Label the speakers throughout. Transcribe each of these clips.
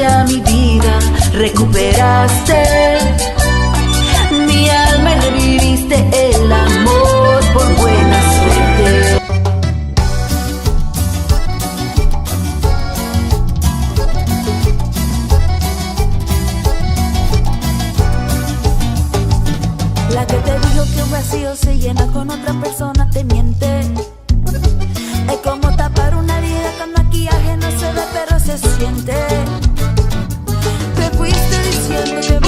Speaker 1: a mi vida, recuperaste mi alma y reviviste el amor por buena suerte. La que te dijo que un vacío se llena con otra persona te miente. Es como tapar una herida con maquillaje, no se ve pero se siente. Te fuiste diciendo que yo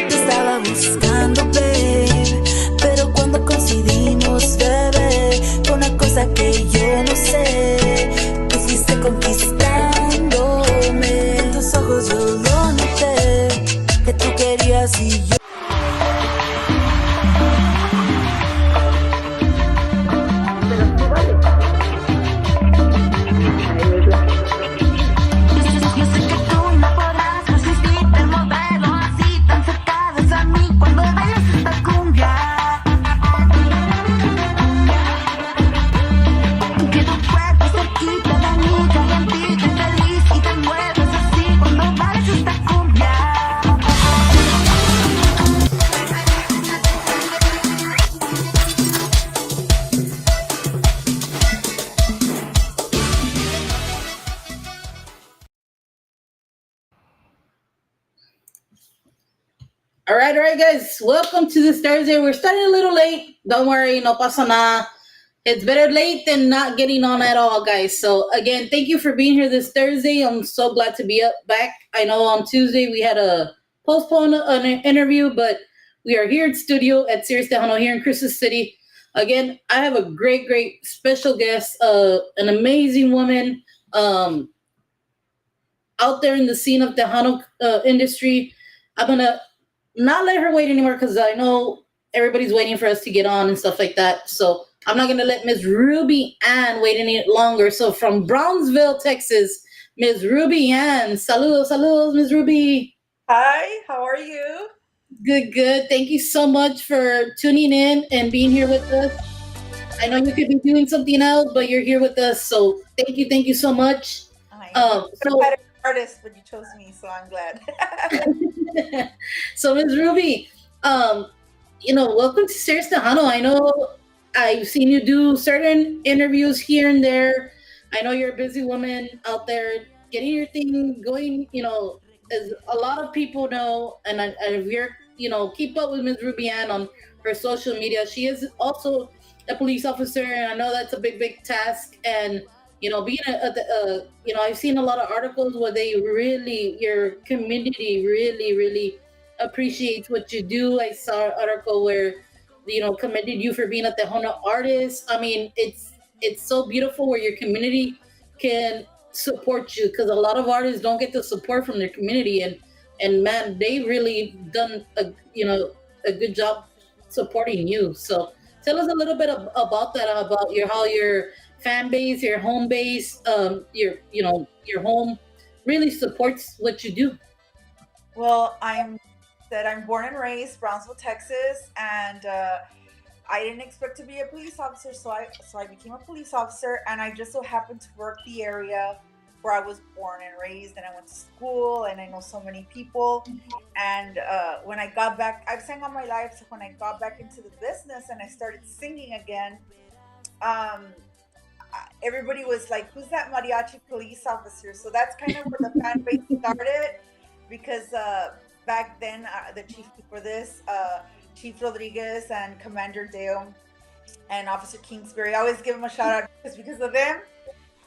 Speaker 1: te estaba buscando, babe, pero cuando coincidimos, bebé, fue una cosa que yo no sé. Te fuiste conquistándome, en tus ojos yo lo noté, que tú querías y yo.
Speaker 2: All right, guys. Welcome to this Thursday. We're starting a little late. Don't worry, no pasa nada. It's better late than not getting on at all, guys. So again, thank you for being here this Thursday. I'm so glad to be back. I know on Tuesday we had to postpone an interview, but we are here in studio at Sirius Tejano here in Crystal City. Again, I have a great special guest, an amazing woman out there in the scene of Tejano industry. I'm gonna not let her wait anymore because I know everybody's waiting for us to get on and stuff like that. So I'm not going to let Ms. Ruby Ann wait any longer. So from Brownsville, Texas, Ms. Ruby Ann. Saludos, Ms. Ruby.
Speaker 3: Hi, how are you?
Speaker 2: Good. Thank you so much for tuning in and being here with us. I know you could be doing something else, but you're here with us. So thank you so much.
Speaker 3: I'm a artist, but you chose me, so I'm glad.
Speaker 2: So Ms. Ruby, welcome to Sirius Tejano. I know I've seen you do certain interviews here and there. I know you're a busy woman out there getting your thing going, as a lot of people know, and if you're, keep up with Ms. Ruby Ann on her social media. She is also a police officer, and I know that's a big task. And being I've seen a lot of articles where your community really appreciates what you do. I saw an article where, commended you for being a Tejano artist. I mean, it's so beautiful where your community can support you, because a lot of artists don't get the support from their community, and man, they really done a good job supporting you. So tell us a little bit about that, about how your fan base, your home base, your home really supports what you do.
Speaker 3: Well, I'm born and raised Brownsville, Texas, and I didn't expect to be a police officer, so I became a police officer, and I just so happened to work the area where I was born and raised, and I went to school, and I know so many people. And when I got back, I've sang all my life, so when I got back into the business and I started singing again, everybody was like, who's that mariachi police officer? So that's kind of where the fan base started, because back then the chief for this, Chief Rodriguez and Commander Dale and Officer Kingsbury, I always give them a shout out because of them.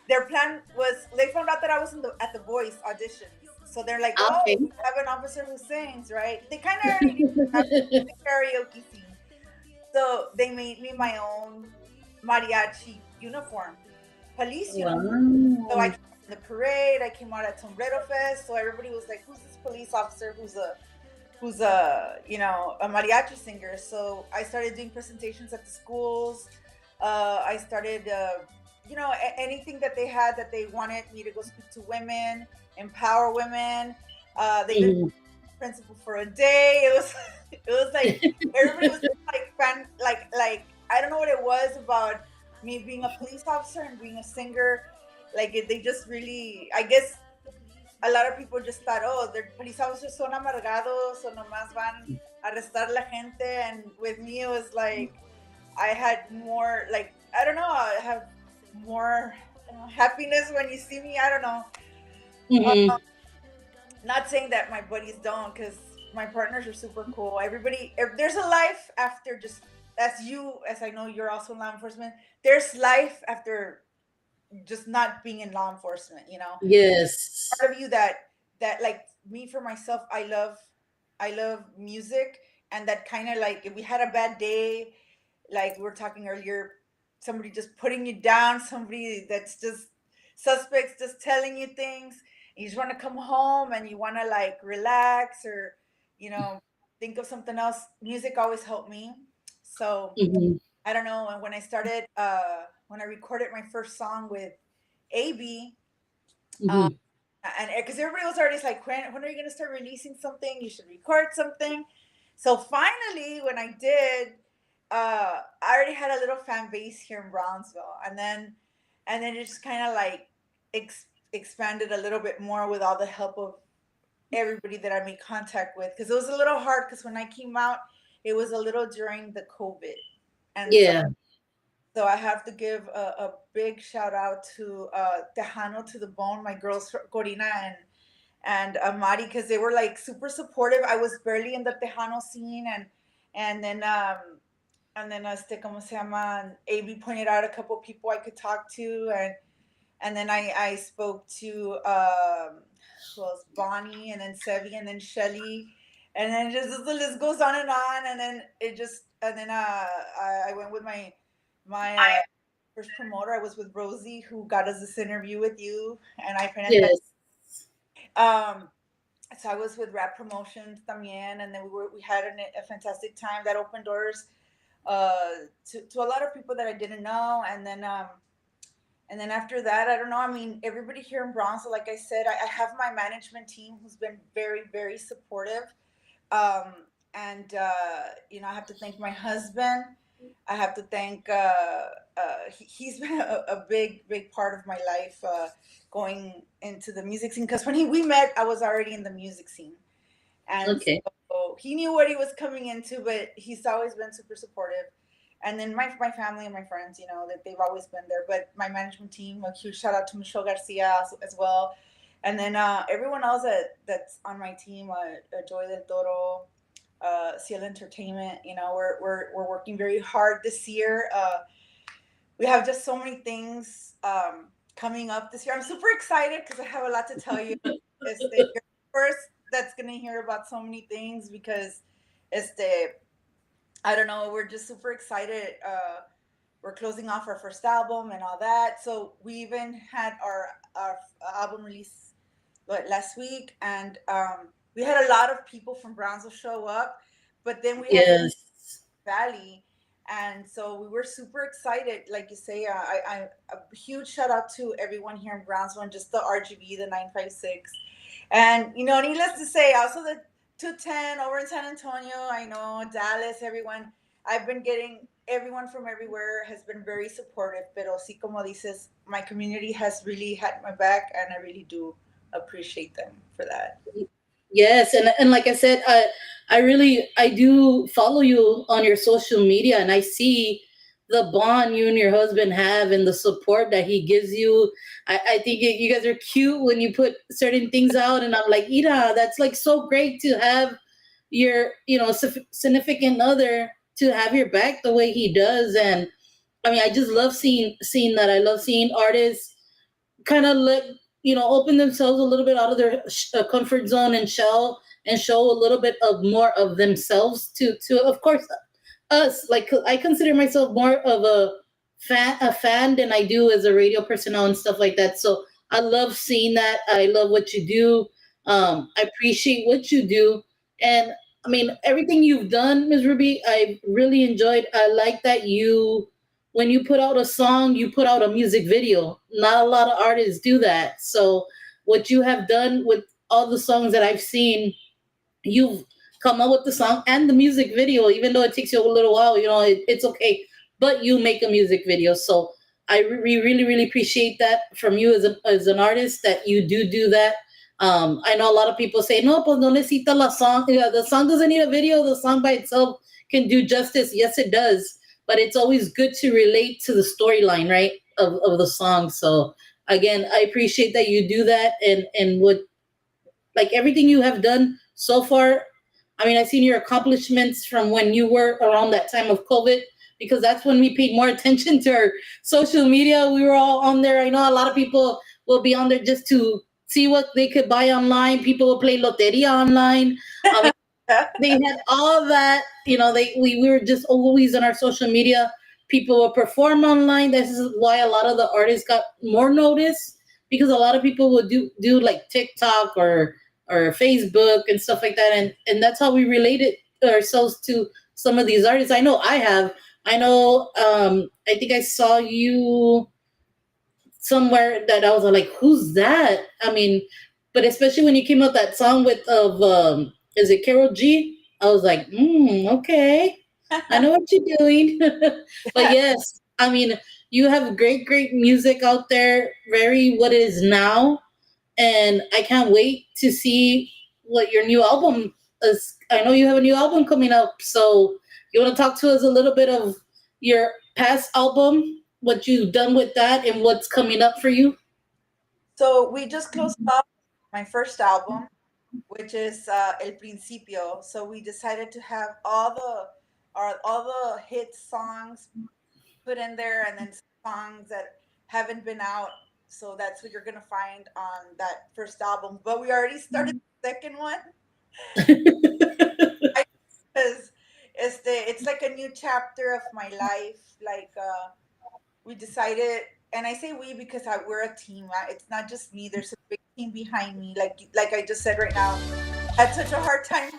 Speaker 3: Their plan was, they found out that I was at the Voice auditions, so they're like,
Speaker 2: Okay.
Speaker 3: we have an officer who sings, right? They kind of already have the karaoke scene, so they made me my own mariachi uniform, police uniform. So I came to the parade, I came out at Sombrero Fest, so everybody was like, who's this police officer who's a mariachi singer? So I started doing presentations at the schools. I started anything that they had that they wanted me to go speak to women, empower women. They did principal for a day. It was like everybody was like fan, like I I don't know what it was about me being a police officer and being a singer. Like they just really, I guess a lot of people just thought, oh, the police officers son amargados, o nomás van a arrestar la gente. And with me, it was like I had more, like, I don't know, I have more happiness when you see me. I don't know.
Speaker 2: Mm-hmm.
Speaker 3: Not saying that my buddies don't, because my partners are super cool. Everybody, if there's a life after, just as I know you're also in law enforcement, there's life after just not being in law enforcement,
Speaker 2: Yes.
Speaker 3: part of you that like me, for myself, I love music. And that kind of, like, if we had a bad day, like we were talking earlier, somebody just putting you down, somebody that's just suspects just telling you things, you just want to come home and you want to like relax, or you know think of something else. Music always helped me. So
Speaker 2: Mm-hmm.
Speaker 3: I don't know. And when I started, when I recorded my first song with AB, uh,
Speaker 2: Mm-hmm.
Speaker 3: and because everybody was already like, when are you going to start releasing something? You should record something. So finally, when I did, I already had a little fan base here in Brownsville, and then it just kind of like expanded a little bit more with all the help of everybody that I made contact with. Because it was a little hard, because when I came out, it was a little during the COVID, and so
Speaker 2: Yeah.
Speaker 3: so I have to give a big shout out to Tejano to the Bone, my girls Corina and Mari, because they were like super supportive. I was barely in the Tejano scene, and then como se llama, and AB pointed out a couple people I could talk to, and then I spoke to who else, Bonnie, and then Sevi, and then Shelly, and then just the list goes on, and then I went with my first promoter. I was with Rosie, who got us this interview with you, and I finished.
Speaker 2: Yes.
Speaker 3: Um, so I was with Rap Promotions también, and then we had a fantastic time that opened doors to a lot of people that I didn't know, and then after that, I don't know. I mean, everybody here in Bronx, like I said, I have my management team who's been very, very supportive. Um, and I have to thank my husband. I have to thank. He's been a big, big part of my life, going into the music scene. Because when we met, I was already in the music scene, and
Speaker 2: Okay.
Speaker 3: so he knew what he was coming into. But he's always been super supportive. And then my family and my friends, that they've always been there. But my management team, a huge shout out to Michelle Garcia as well, and then everyone else that's on my team, Joy del Toro, Ciel Entertainment. We're working very hard this year. We have just so many things coming up this year. I'm super excited because I have a lot to tell you. You're the first that's gonna hear about so many things, because I don't know, we're just super excited. We're closing off our first album and all that. So we even had our album release last week, and we had a lot of people from Brownsville show up, but then we had the
Speaker 2: Yes.
Speaker 3: Valley, and so we were super excited. Like you say, a huge shout out to everyone here in Brownsville, and just the RGB, the 956, and needless to say, also the 210 over in San Antonio. I know Dallas, everyone. I've been getting everyone from everywhere has been very supportive. Pero sí, como dices, my community has really had my back, and I really do appreciate them for that.
Speaker 2: Yes, and like I said, I do follow you on your social media, and I see the bond you and your husband have and the support that he gives you. I think you guys are cute when you put certain things out, and I'm like, Ira, that's like so great to have your significant other to have your back the way he does. And I mean, I just love seeing that. I love seeing artists kind of open themselves a little bit out of their comfort zone and show a little bit of more of themselves to of course us. Like, I consider myself more of a fan than I do as a radio personnel and stuff like that. So I love seeing that. I love what you do. I appreciate what you do. And I mean, everything you've done, Ms. Ruby, I really enjoyed. I like that when you put out a song, you put out a music video. Not a lot of artists do that. So what you have done with all the songs that I've seen, you've come up with the song and the music video, even though it takes you a little while, it's okay. but you make a music video. So we really, really appreciate that from you as an artist, that you do that. I know a lot of people say, no, pues no necesita la song. Yeah, the song doesn't need a video. The song by itself can do justice. Yes, it does. But it's always good to relate to the storyline, right, of the song. So again, I appreciate that you do that, and what, like, everything you have done so far. I mean, I've seen your accomplishments from when you were around that time of COVID, because that's when we paid more attention to our social media. We were all on there. I know a lot of people will be on there just to see what they could buy online. People will play loteria online. Um, they had all that. We were just always on our social media. People will perform online. This is why a lot of the artists got more notice, because a lot of people will do like TikTok or Facebook and stuff like that, and that's how we related ourselves to some of these artists. I know I have. I know. I think I saw you somewhere that I was like, "Who's that?" I mean, but especially when you came out that song with is it Carol G? I was like, okay, I know what you're doing. But yes, I mean, you have great music out there. Very what it is now, and I can't wait to see what your new album is. I know you have a new album coming up, so you want to talk to us a little bit of your past album, what you've done with that, and what's coming up for you?
Speaker 3: So we just closed up my first album, which is El Principio. So we decided to have all the hit songs put in there, and then songs that haven't been out. So that's what you're gonna find on that first album. But we already started the second one because it's like a new chapter of my life. Like we decided, and I say we because we're a team. It's not just me. There's a big team behind me. Like I just said right now, I had such a hard time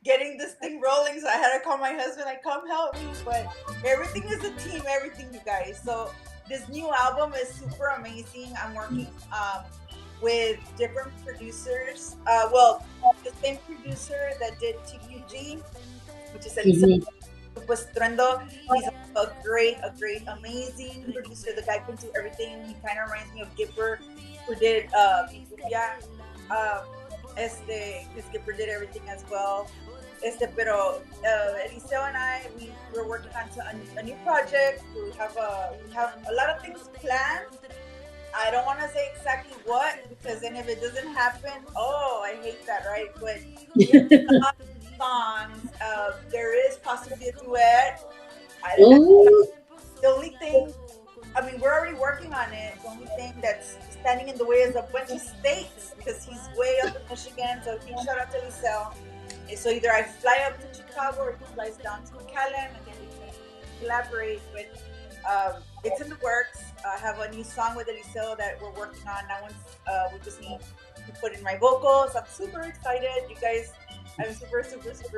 Speaker 3: getting this thing rolling, so I had to call my husband, like, come help me. But everything is a team, everything, you guys. So this new album is super amazing. I'm working with different producers. Well, the same producer that did TQG, which is
Speaker 2: Mhm.
Speaker 3: Estruendo. He's a great, amazing producer. The guy can do everything. He kind of reminds me of Gipper, who did yeah. Um, because Gipper did everything as well. Pero Eliseo and I, we're working on a new project. We have a lot of things planned. I don't want to say exactly what, because then if it doesn't happen, oh, I hate that, right? But we have a lot of songs. There is possibly a duet.
Speaker 2: Ooh.
Speaker 3: The only thing, I mean, we're already working on it. The only thing that's standing in the way is a bunch of states, because he's way up in Michigan. So huge shout out to Lisel. So either I fly up to Chicago or he flies down to McAllen, and then we can collaborate. But it's in the works. I have a new song with Eliseo that we're working on. That one's we just need to put in my vocals. I'm super excited, you guys. I'm super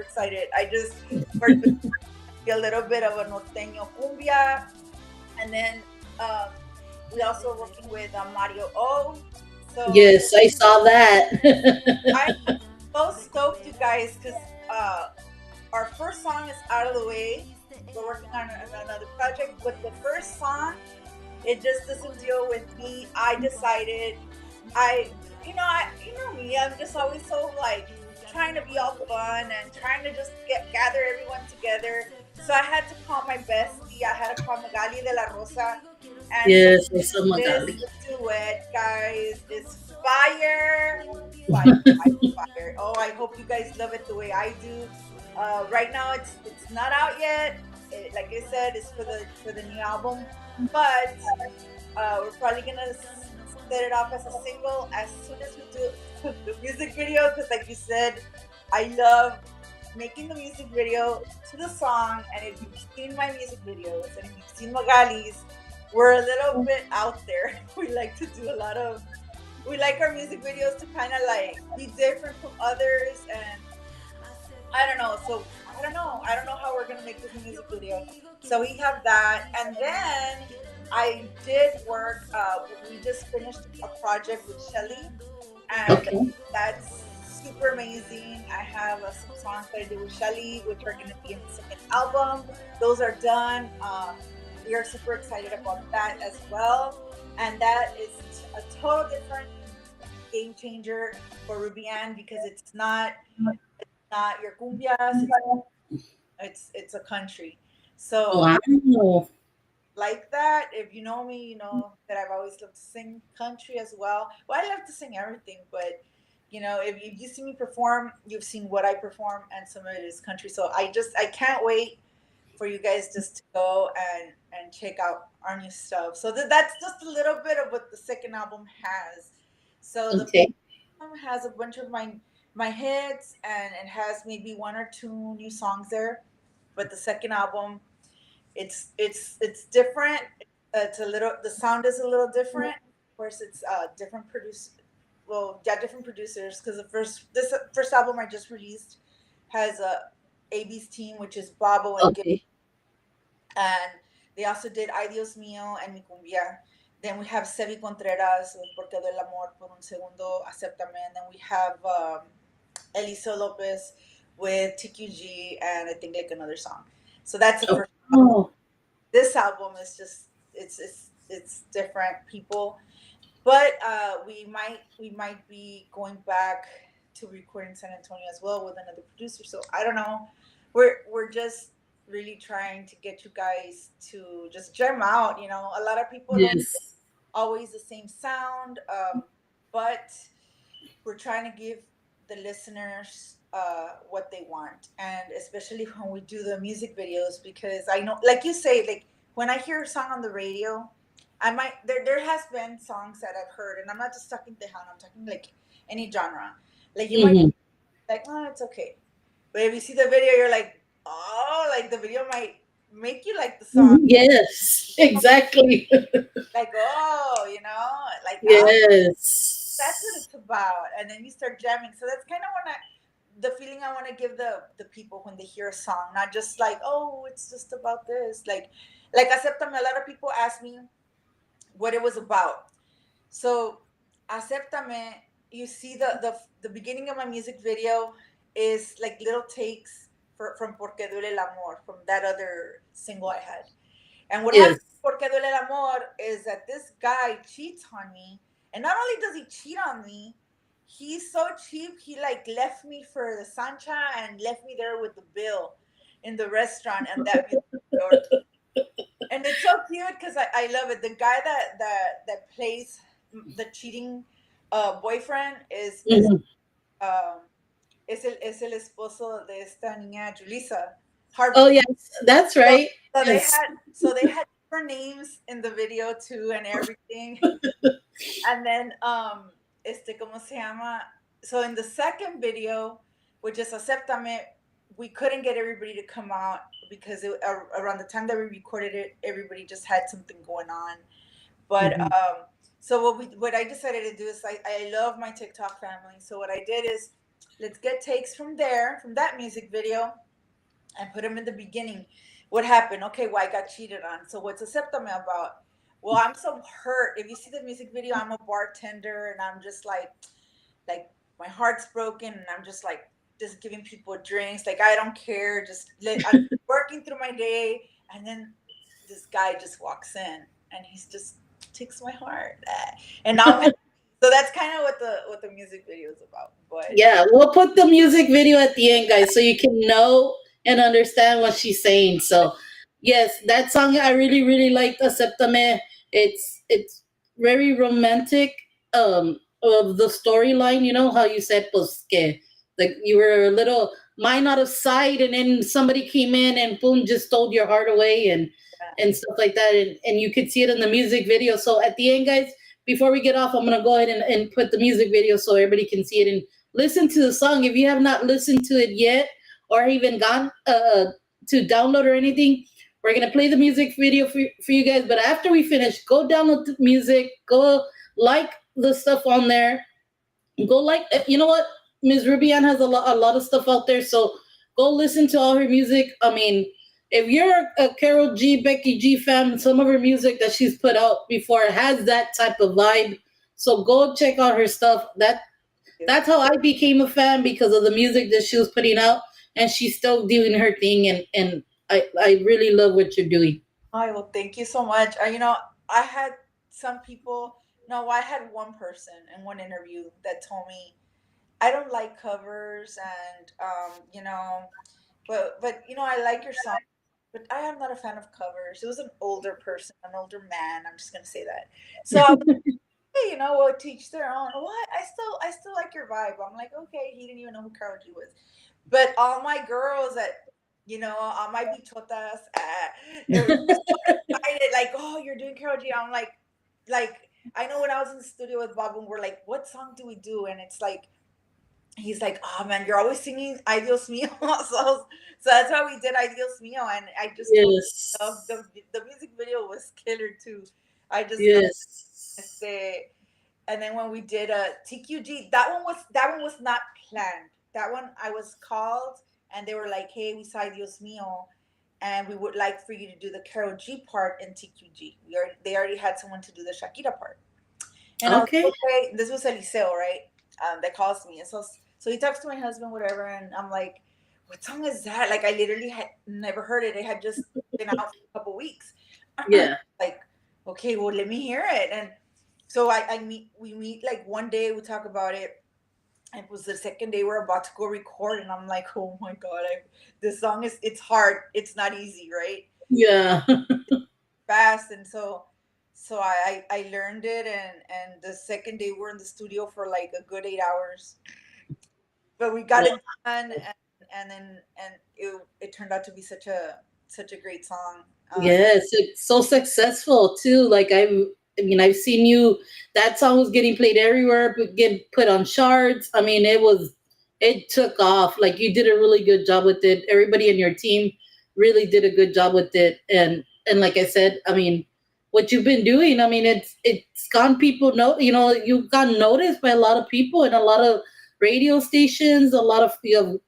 Speaker 3: excited. I just worked with a little bit of a norteño cumbia, and then we also are working with Mario O. So
Speaker 2: Yes, I saw that.
Speaker 3: I'm so stoked, you guys, because our first song is out of the way. We're working on another project, but the first song, it just doesn't deal with me. I decided, you know me, I'm just always so like trying to be all fun and trying to just gather everyone together. So I had to call my bestie. I had to call Magali de la Rosa. And
Speaker 2: Yes, I saw Magali.
Speaker 3: this duet, guys, is fire. Fire. Oh, I hope you guys love it the way I do. Right now, it's not out yet. Like I said, it's for the new album, but we're probably gonna set it off as a single as soon as we do the music video. Because, like you said, I love making the music video to the song. And if you've seen my music videos and if you've seen Magali's, we're a little bit out there. We like to do we like our music videos to kind of like be different from others, and I don't know. So I don't know how we're gonna make this music video. So we have that, and then I did work. We just finished a project with Shelly, and
Speaker 2: Okay.
Speaker 3: that's super amazing. I have some songs that I did with Shelly, which are going to be in the second album. Those are done. We are super excited about that as well. And that is a total different game changer for Ruby Ann because it's not your cumbias. It's a country. So
Speaker 2: Wow.
Speaker 3: like that, if you know me, you know that I've always loved to sing country as well. Well, I love to sing everything, but if you see me perform, you've seen what I perform, and some of it is country. So I can't wait for you guys just to go and check out our new stuff. So that's just a little bit of what the second album has. So the
Speaker 2: Okay.
Speaker 3: album has a bunch of my hits, and it has maybe one or two new songs there. But the second album, it's different. It's a little, the sound is a little different. Of course, it's different produce. Well, yeah, different producers because this first album I just released has AB's team, which is Babo and Gil,
Speaker 2: Okay.
Speaker 3: and they also did Ay Dios Mío and Mi Cumbia. Then we have Sevi Contreras with Porque Duele el Amor por un segundo, Acéptame. And then we have Elisa Lopez with TQG and I think like another song. So that's the first.
Speaker 2: Oh,
Speaker 3: This album is just it's different people, but we might be going back to recording San Antonio as well with another producer. So I don't know. We're just really trying to get you guys to just jam out. A lot of people don't
Speaker 2: yes.
Speaker 3: always the same sound, but we're trying to give the listeners what they want, and especially when we do the music videos, because I know, like you say, like when I hear a song on the radio, I might there has been songs that I've heard, and I'm not just talking Tejano, I'm talking like any genre. Like you might
Speaker 2: Mhm.
Speaker 3: like, oh, it's okay, but if you see the video, you're like, oh, like the video might make you like the song,
Speaker 2: Yes, exactly.
Speaker 3: like oh, like oh, that's what
Speaker 2: Yes.
Speaker 3: it's about, and then you start jamming. So that's kind of the feeling I want to give the people when they hear a song, not just like, oh, it's just about this, like Acéptame. A lot of people ask me what it was about. So Acéptame, you see the beginning of my music video is like little takes from Porque Duele el Amor, from that other single I had. And what
Speaker 2: Yes.
Speaker 3: happens in Porque Duele el Amor is that this guy cheats on me. And not only does he cheat on me, he's so cheap, he like left me for the Sancha and left me there with the bill in the restaurant and that music store. And it's so cute because I love it. The guy that plays the cheating boyfriend
Speaker 2: Mhm.
Speaker 3: um, es el esposo de esta niña Julissa
Speaker 2: Oh,
Speaker 3: Harvey.
Speaker 2: yes, that's
Speaker 3: So,
Speaker 2: right.
Speaker 3: so they
Speaker 2: Yes.
Speaker 3: had so they had different names in the video too and everything. And then ¿cómo se llama? So in the second video, which is Acéptame, we couldn't get everybody to come out because around the time that we recorded it, everybody just had something going on. But
Speaker 2: Mhm.
Speaker 3: so what I decided to do is I love my TikTok family. So what I did is let's get takes from that music video and put them in the beginning. What happened? Okay, well, I got cheated on. So what's Acéptame about? Well, I'm so hurt. If you see the music video, I'm a bartender and I'm just like my heart's broken and I'm just like just giving people drinks. Like I don't care. I'm working through my day, and then this guy just walks in and he's just takes my heart. And now so that's kind of what the music video is about. But
Speaker 2: Yeah, we'll put the music video at the end, guys, so you can know and understand what she's saying. So, yes, that song I really, really liked, Aceptame. It's very romantic. Of the storyline, how you said, pues que like you were a little mind out of sight, and then somebody came in and boom, just stole your heart away,
Speaker 3: yeah,
Speaker 2: and stuff like that, and you could see it in the music video. So at the end, guys, before we get off, I'm gonna go ahead and put the music video so everybody can see it and listen to the song. If you have not listened to it yet or even gone to download or anything, we're going to play the music video for you guys. But after we finish, go download the music, go like the stuff on there, go like, you know what? Ms. Rubian has a lot of stuff out there. So go listen to all her music. I mean, if you're a Carol G, Becky G fan, some of her music that she's put out before has that type of vibe. So go check out her stuff. that's how I became a fan because of the music that she was putting out, and she's still doing her thing, and I really love what you're doing.
Speaker 3: I will thank you so much. I had some people. No, I had one person in one interview that told me I don't like covers, and I like your song, but I am not a fan of covers. It was an older person, an older man. I'm just gonna say that. So I was like, hey, we'll teach their own. What? I still like your vibe. I'm like, okay. He didn't even know who Karol G was, but all my girls that all my bichotas, they were so excited. Like, oh, you're doing Karol G. I'm like I know when I was in the studio with Bob, and we're like, what song do we do? And it's like he's like, "Oh man, you're always singing Ay Dios mío." So that's why we did Ay Dios mío, and I just
Speaker 2: Yes.
Speaker 3: love the music video was killer too. I just love
Speaker 2: Yes.
Speaker 3: it. And then when we did a TQG, that one was not planned. That one I was called, and they were like, "Hey, we saw Ay Dios mío, and we would like for you to do the Karol G part in TQG." They already had someone to do the Shakira part. And I was
Speaker 2: Okay.
Speaker 3: like, okay, this was Eliseo, right? That calls me. And so he talks to my husband, whatever, and I'm like, what song is that? Like I literally had never heard it. It had just been out for a couple weeks.
Speaker 2: Yeah.
Speaker 3: Like, okay, well let me hear it. And so we meet like one day, we talk about it. It was the second day we're about to go record, and I'm like, oh my god, this song it's hard. It's not easy, right?
Speaker 2: Yeah.
Speaker 3: Fast. And so I learned it, and the second day we're in the studio for like a good 8 hours, but we got it done, and then it turned out to be such a great song.
Speaker 2: Yes, it's so successful too. Like I mean, I've seen you. That song was getting played everywhere, but get put on charts. I mean, it took off. Like you did a really good job with it. Everybody in your team really did a good job with it. And like I said, I mean, what you've been doing, I mean, it's gone. People know, you've gotten noticed by a lot of people and a lot of radio stations. A lot of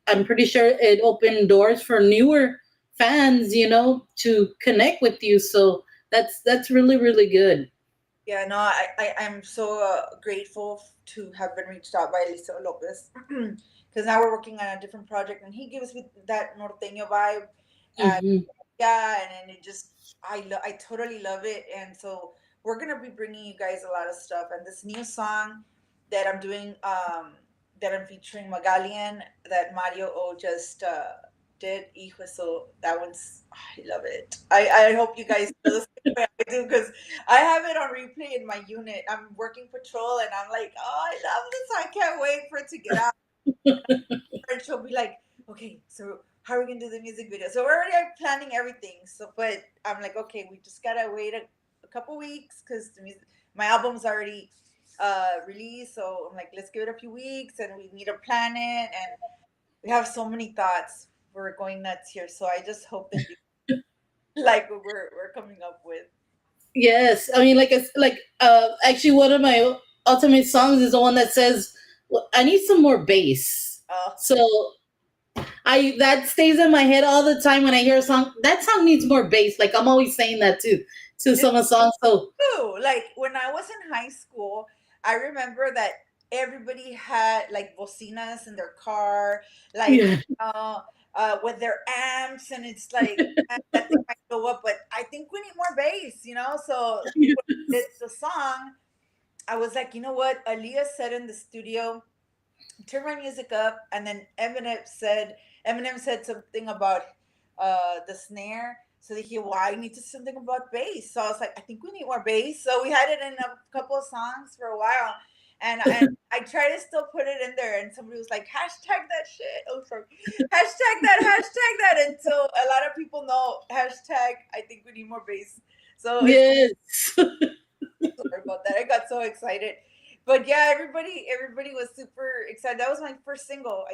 Speaker 2: I'm pretty sure it opened doors for newer fans, to connect with you. So that's really really good.
Speaker 3: Yeah, no, I'm so grateful to have been reached out by Eliseo Lopez, because now we're working on a different project, and he gives me that norteño vibe. Uh,
Speaker 2: Hmm.
Speaker 3: yeah, and it just I totally love it, and so we're gonna be bringing you guys a lot of stuff. And this new song that I'm doing, that I'm featuring Magalian, that Mario O just did. Hijo, so that one's, I love it. I hope you guys feel the same way I do, because I have it on replay in my unit. I'm working patrol, and I'm like, oh, I love this. I can't wait for it to get out. And she'll be like, okay, so how are we gonna do the music video? So we're already planning everything. So, but I'm like, okay, we just gotta wait a couple weeks, because my album's already released. So I'm like, let's give it a few weeks, and we need to plan it. And we have so many thoughts. We're going nuts here. So I just hope that you like what we're coming up with.
Speaker 2: Yes, I mean, like it's like actually one of my ultimate songs is the one that says, well, I need some more bass.
Speaker 3: Oh,
Speaker 2: So I that stays in my head all the time when I hear a song. That song needs more bass. Like I'm always saying that too to some of the songs. So
Speaker 3: too. Like when I was in high school, I remember that everybody had like bocinas in their car, like
Speaker 2: yeah.
Speaker 3: with their amps, and it's like, that thing might go up, but I think we need more bass. So it's the song. I was like, you know what? Aaliyah said in the studio, turn my music up, and then Eminem said something about the snare. So they hear, well, I need to something about bass. So I was like, I think we need more bass. So we had it in a couple of songs for a while. And I try to still put it in there, and somebody was like, hashtag that shit. Oh, sorry. Hashtag that. And so a lot of people know hashtag I think we need more bass. So it's
Speaker 2: Yes.
Speaker 3: sorry about that. I got so excited. But yeah, everybody was super excited. That was my first single.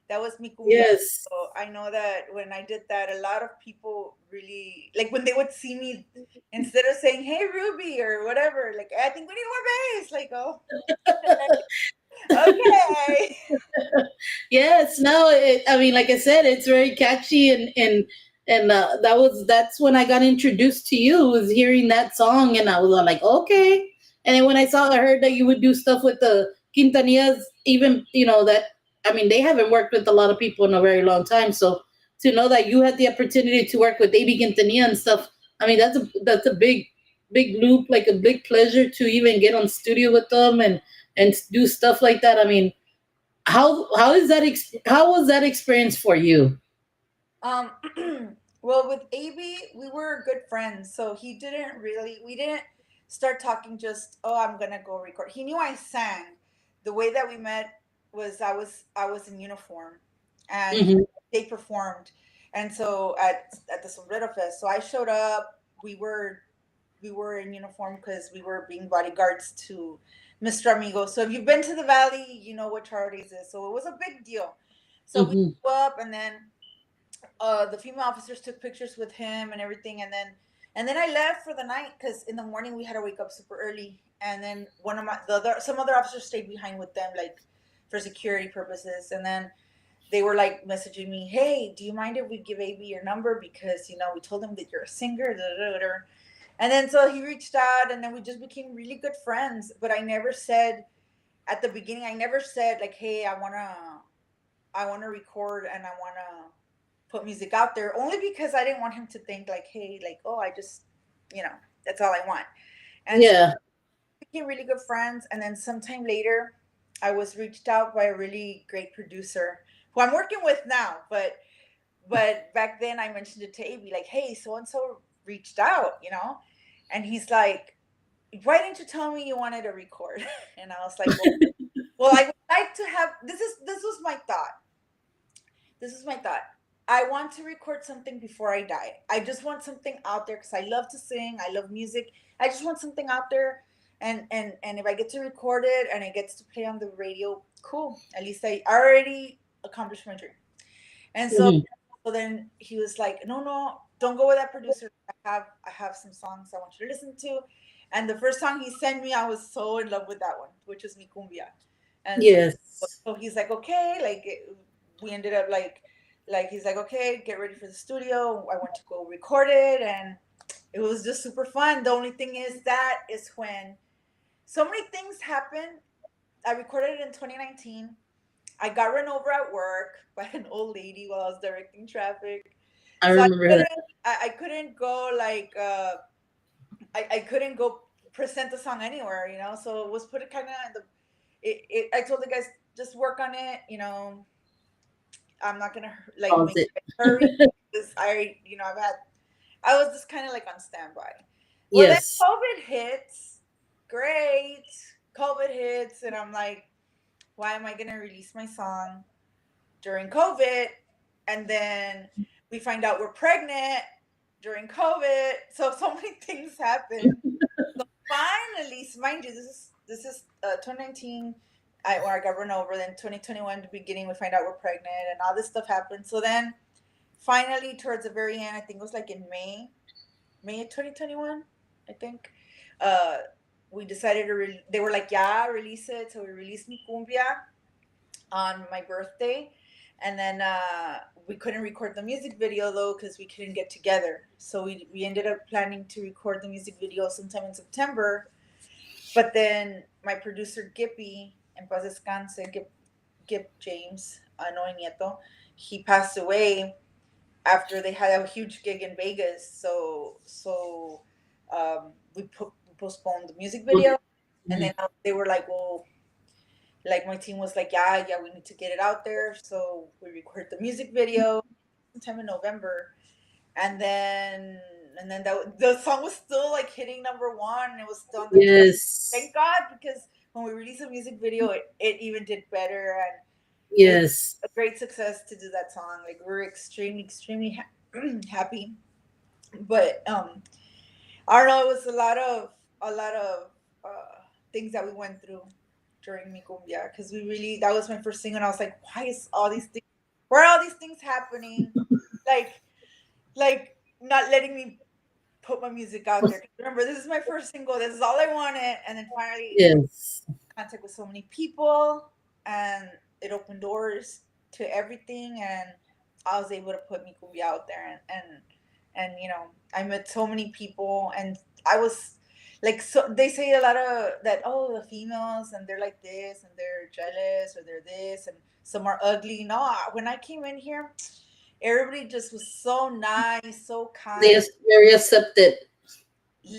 Speaker 3: That was Mi Cumbia.
Speaker 2: Yes.
Speaker 3: So I know that when I did that, a lot of people really like when they would see me, instead of saying "Hey Ruby" or whatever, like I think we need more bass. Like, oh, okay.
Speaker 2: Yes, no, I mean, like I said, it's very catchy, and that's when I got introduced to you, was hearing that song, and I was all like, okay. And then when I heard that you would do stuff with the Quintanillas, even, that, I mean, they haven't worked with a lot of people in a very long time. So to know that you had the opportunity to work with AB Quintanilla and stuff, I mean, that's a big loop, like a big pleasure to even get on studio with them and do stuff like that. I mean, how was that experience for you?
Speaker 3: Um, well, with AB, we were good friends, so we didn't start talking just, oh, I'm gonna go record. He knew I sang. The way that we met was I was in uniform, and
Speaker 2: Hmm.
Speaker 3: they performed, and so at the Sombrero Fest, so I showed up. We were in uniform because we were being bodyguards to Mr. Amigo. So if you've been to the Valley, you know what Charlie's is. So it was a big deal. So we
Speaker 2: Hmm.
Speaker 3: go up, and then the female officers took pictures with him and everything, and then I left for the night because in the morning we had to wake up super early, and then one of my the other some other officers stayed behind with them, like for security purposes, and then they were like messaging me, hey, do you mind if we give AB your number, because we told him that you're a singer, da, da, da, da. And then so he reached out, and then we just became really good friends. But I never said at the beginning, I never said like, hey, I wanna record and I wanna put music out there, only because I didn't want him to think like, hey, like, oh, I just, you know, that's all I want. And so
Speaker 2: Yeah.
Speaker 3: we became really good friends. And then sometime later, I was reached out by a really great producer who I'm working with now. But back then I mentioned it to AB, like, hey, so and so reached out, and he's like, why didn't you tell me you wanted to record? And I was like, well, I would like to have this was my thought. This is my thought. I want to record something before I die. I just want something out there because I love to sing. I love music. I just want something out there, and if I get to record it and it gets to play on the radio, cool. At least I already accomplished my dream. And so,
Speaker 2: Hmm.
Speaker 3: so then he was like, no, no, don't go with that producer. I have some songs I want you to listen to. And the first song he sent me, I was so in love with that one, which is Mi Cumbia. And so,
Speaker 2: Yes.
Speaker 3: so he's like, okay, we ended up like he's like, okay, get ready for the studio. I went to go record it, and it was just super fun. The only thing is that is when so many things happened. I recorded it in 2019. I got run over at work by an old lady while I was directing traffic.
Speaker 2: I
Speaker 3: So
Speaker 2: remember that.
Speaker 3: I couldn't go I couldn't go present the song anywhere. So it was put it kind of in the I told the guys, just work on it. I'm not gonna like
Speaker 2: Pause
Speaker 3: make
Speaker 2: it.
Speaker 3: it hurry because I was just kind of like on standby. Well, then
Speaker 2: Yes.
Speaker 3: COVID hits. Great, COVID hits, and I'm like, why am I gonna release my song during COVID? And then we find out we're pregnant during COVID. So many things happen. So finally, so mind you, this is 2019. Where I got run over. Then 2021, the beginning, we find out we're pregnant, and all this stuff happened. So then, finally, towards the very end, I think it was like in May of 2021, I think. Uh, we decided to. They were like, "Yeah, release it." So we released Mi Cumbia on my birthday, and then we couldn't record the music video though because we couldn't get together. So we ended up planning to record the music video sometime in September. But then my producer Gippy, en paz descanse, Gip James, Noe Nieto, he passed away after they had a huge gig in Vegas. So we postponed the music video, and then they were like, well, like my team was like, yeah, yeah, we need to get it out there. So we recorded the music video sometime in November, and then the song was still like hitting number one. It was still on the chart.
Speaker 2: Yes.
Speaker 3: Thank God, because when we released the music video, it even did better, and it was
Speaker 2: Yes.
Speaker 3: a great success to do that song. Like we were extremely, extremely happy. But I don't know. It was a lot of things that we went through during Mi Cumbia, because we really that was my first single, and I was like, why is all these things? Where are all these things happening? Like not letting me put my music out there. 'Cause remember, this is my first single. This is all I wanted, and then finally,
Speaker 2: Yes.
Speaker 3: contact with so many people, and it opened doors to everything, and I was able to put Mi Cumbia out there, and I met so many people, and I was like, so they say a lot of that, oh, the females and they're like this and they're jealous or they're this and some are ugly. No, when I came in here, everybody just was so nice, so
Speaker 2: They're
Speaker 3: kind.
Speaker 2: very accepted.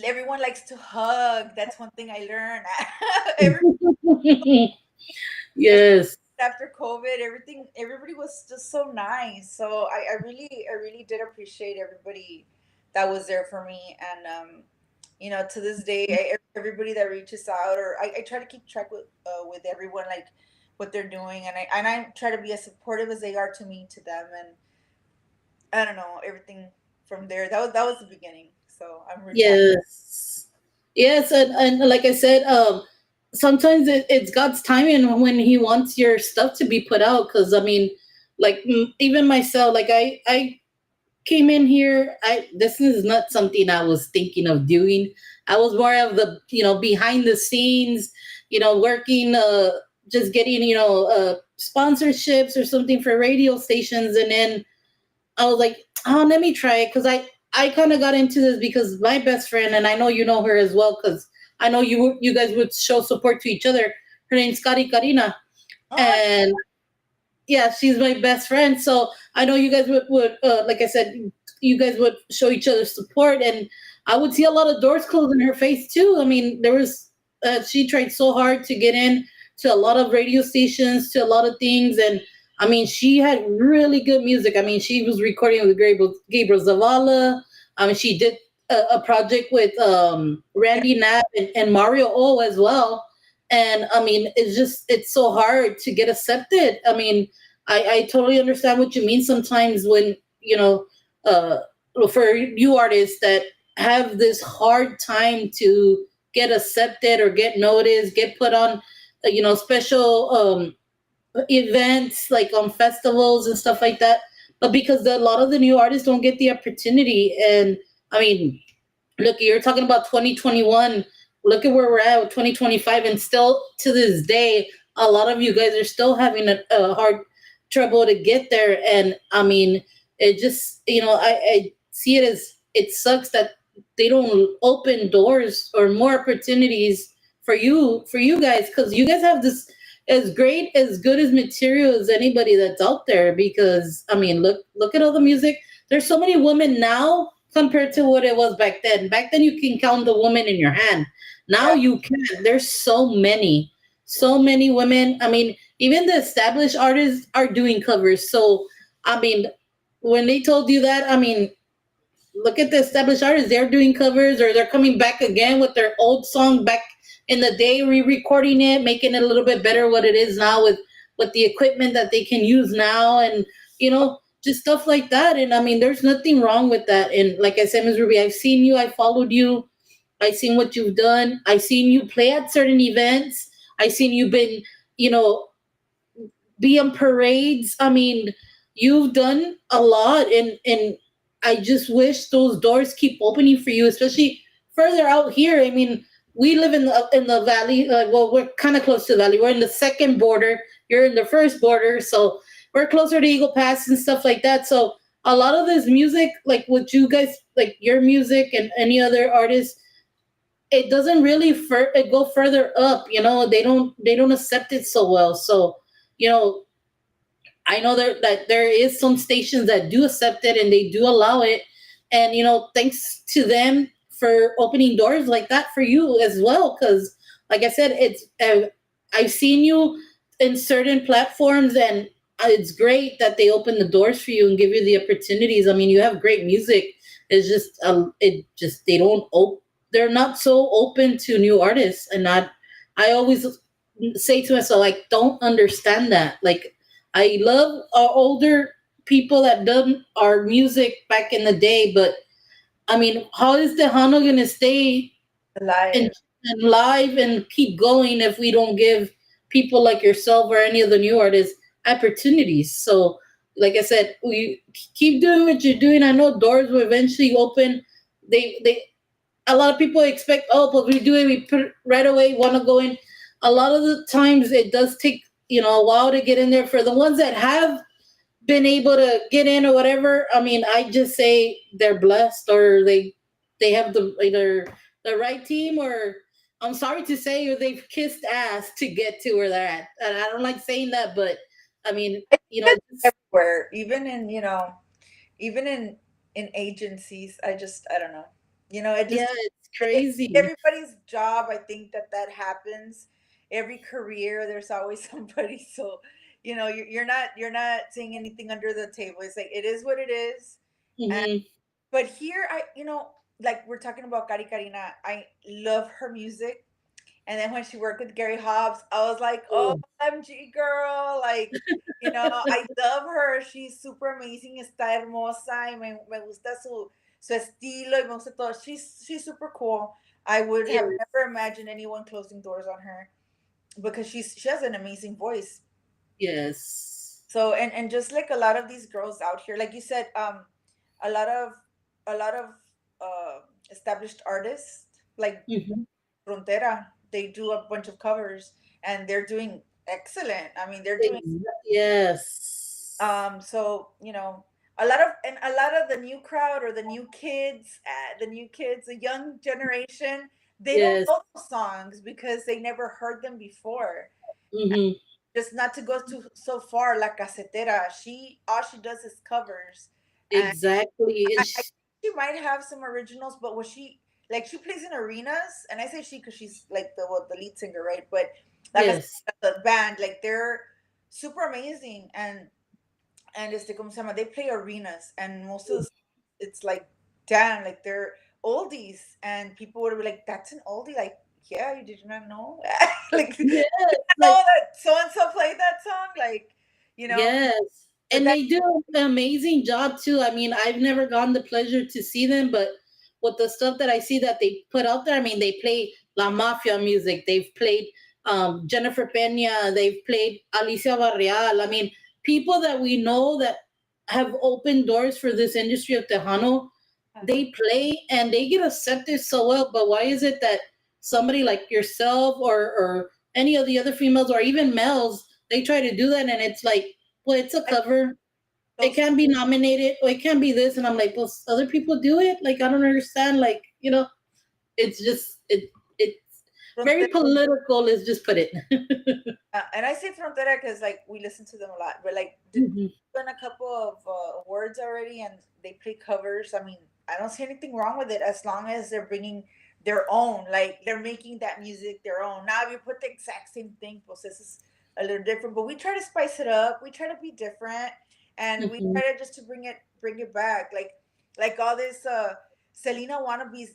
Speaker 3: Everyone likes to hug. That's one thing I learned. Every
Speaker 2: Yes.
Speaker 3: after COVID, everybody was just so nice. So I really did appreciate everybody that was there for me. And to this day, everybody that reaches out, or I try to keep track with everyone, like what they're doing, and I try to be as supportive as they are to me, to them, and I don't know, everything from there. That was the beginning. So I'm really happy.
Speaker 2: Yes. Yes, and like I said, sometimes it's God's timing when He wants your stuff to be put out. Because I mean, like even myself, like I came in here. I This is not something I was thinking of doing. I was more of the behind the scenes, working, just getting sponsorships or something for radio stations, and then I was like, oh, let me try it because I kind of got into this because my best friend, and I know you know her as well because I know you guys would show support to each other. Her name's Kari Karina,
Speaker 3: Oh,
Speaker 2: and yeah, she's my best friend. So I know you guys would like I said, you guys would show each other support, and I would see a lot of doors closed in her face too. I mean, there was she tried so hard to get in to a lot of radio stations, to a lot of things, and I mean, she had really good music. I mean, she was recording with Gabriel Zavala. I mean, she did a project with
Speaker 3: yeah.
Speaker 2: Randy Knapp and Mario O as well. And I mean, it's so hard to get accepted. I mean, I totally understand what you mean sometimes when, uh, for you artists that have this hard time to get accepted or get noticed, get put on, special events like on festivals and stuff like that. But because a lot of the new artists don't get the opportunity. And I mean, look, you're talking about 2021. Look at where we're at with 2025, and still to this day, a lot of you guys are still having a hard trouble to get there. And I mean, it just I see it as it sucks that they don't open doors or more opportunities for you guys because you guys have this as great as good as material as anybody that's out there. Because I mean, look at all the music. There's so many women now compared to what it was back then. Back then, you can count the woman in your hand. Now
Speaker 3: Yeah.
Speaker 2: you can't. There's so many women. I mean, even the established artists are doing covers. So, I mean, when they told you that, I mean, look at the established artists. They're doing covers or they're coming back again with their old song back in the day, re-recording it, making it a little bit better what it is now with the equipment that they can use now, and just stuff like that. And I mean, there's nothing wrong with that. And like I said, Ms. Ruby, I've seen you, I followed you, I seen what you've done, I seen you play at certain events, I seen you been, you know, be on parades. I mean, you've done a lot, and I just wish those doors keep opening for you, especially further out here. I mean, we live in the valley. Well, we're kind of close to the valley. We're in the second border. You're in the first border, so we're closer to Eagle Pass and stuff like that. So a lot of this music, like what you guys like, your music and any other artist, it doesn't really go further up. They don't accept it so well. So you know I know that there is some stations that do accept it and they do allow it, and thanks to them for opening doors like that for you as well. Because, like I said, I've seen you in certain platforms, and it's great that they open the doors for you and give you the opportunities. I mean, you have great music. It's just they don't they're not so open to new artists, and not. I always say to myself, like, don't understand that, like. I love our older people that done our music back in the day, but I mean, how is Tejano gonna stay and,
Speaker 3: Alive.
Speaker 2: and live and keep going if we don't give people like yourself or any of the new artists opportunities? So, like I said, we keep doing what you're doing. I know doors will eventually open. They A lot of people expect, oh, but we do it, we put it right away, want to go in. A lot of the times it does take a while to get in there. For the ones that have been able to get in or whatever, I mean, I just say they're blessed, or they have the the right team, or I'm sorry to say, or they've kissed ass to get to where they're at. And I don't like saying that, but I mean,
Speaker 3: I think
Speaker 2: you know,
Speaker 3: that's everywhere, even in, even in agencies. I don't know. It
Speaker 2: yeah,
Speaker 3: just
Speaker 2: it's crazy.
Speaker 3: everybody's job. I think that happens every career. There's always somebody. So, you're not saying anything under the table. It's like it is what it is. And
Speaker 2: Hmm.
Speaker 3: but here, like we're talking about Cari Karina. I love her music. And then when she worked with Gary Hobbs, I was like, oh,
Speaker 2: Oh,
Speaker 3: MG girl. Like, I love her. She's super amazing. Está hermosa. Y me gusta su estilo. Y me gusta todo. She's super cool. I would
Speaker 2: yeah,
Speaker 3: have never imagined anyone closing doors on her because she has an amazing voice.
Speaker 2: yes.
Speaker 3: So, and just like a lot of these girls out here, like you said, a lot of a lot of established artists like
Speaker 2: Hmm.
Speaker 3: Frontera, they do a bunch of covers and they're doing excellent. I mean, they're doing
Speaker 2: Yes.
Speaker 3: so, a lot of the new crowd or the young generation, they don't
Speaker 2: Yes.
Speaker 3: know those songs because they never heard them before.
Speaker 2: Hmm.
Speaker 3: Just not to go too so far, La Casetera, she all she does is covers. And
Speaker 2: Exactly. And
Speaker 3: I think she might have some originals, but what she plays in arenas, and I say she because she's like the lead singer, right? But like I said,
Speaker 2: yes,
Speaker 3: the band, like they're super amazing, and como se llama, they play arenas, and most of the it's like, damn, like they're oldies, and people would be like, that's an oldie, like, yeah, you did not know, like, did
Speaker 2: yes,
Speaker 3: not
Speaker 2: like
Speaker 3: know that so and so played that song, like, you know,
Speaker 2: yes.
Speaker 3: but
Speaker 2: And
Speaker 3: that
Speaker 2: they do an amazing job too. I mean, I've never gotten the pleasure to see them, but with the stuff that I see that they put out there, I mean, they play La Mafia music. They've played Jennifer Pena. They've played Alicia Barrial. I mean, people that we know that have opened doors for this industry of Tejano,
Speaker 3: uh-huh.
Speaker 2: they play and they get accepted so well. But why is it that somebody like yourself or any of the other females or even males, they try to do that and it's like, well, it's a
Speaker 3: And
Speaker 2: cover. It
Speaker 3: those
Speaker 2: can be nominated or it can be this. And I'm like, well, other people do it. Like, I don't understand. Like, it's just, it's very political. Let's just put it.
Speaker 3: And I say Frontera because like we listen to them a lot, but like they've
Speaker 2: Mhm.
Speaker 3: done a couple of awards already, and they play covers. I mean, I don't see anything wrong with it as long as they're bringing their own, like they're making that music their own. Now, if you put the exact same thing, pues this is a little different. But we try to spice it up. We try to be different, and we
Speaker 2: Mhm.
Speaker 3: try to just to bring it back, like all this Selena wannabes.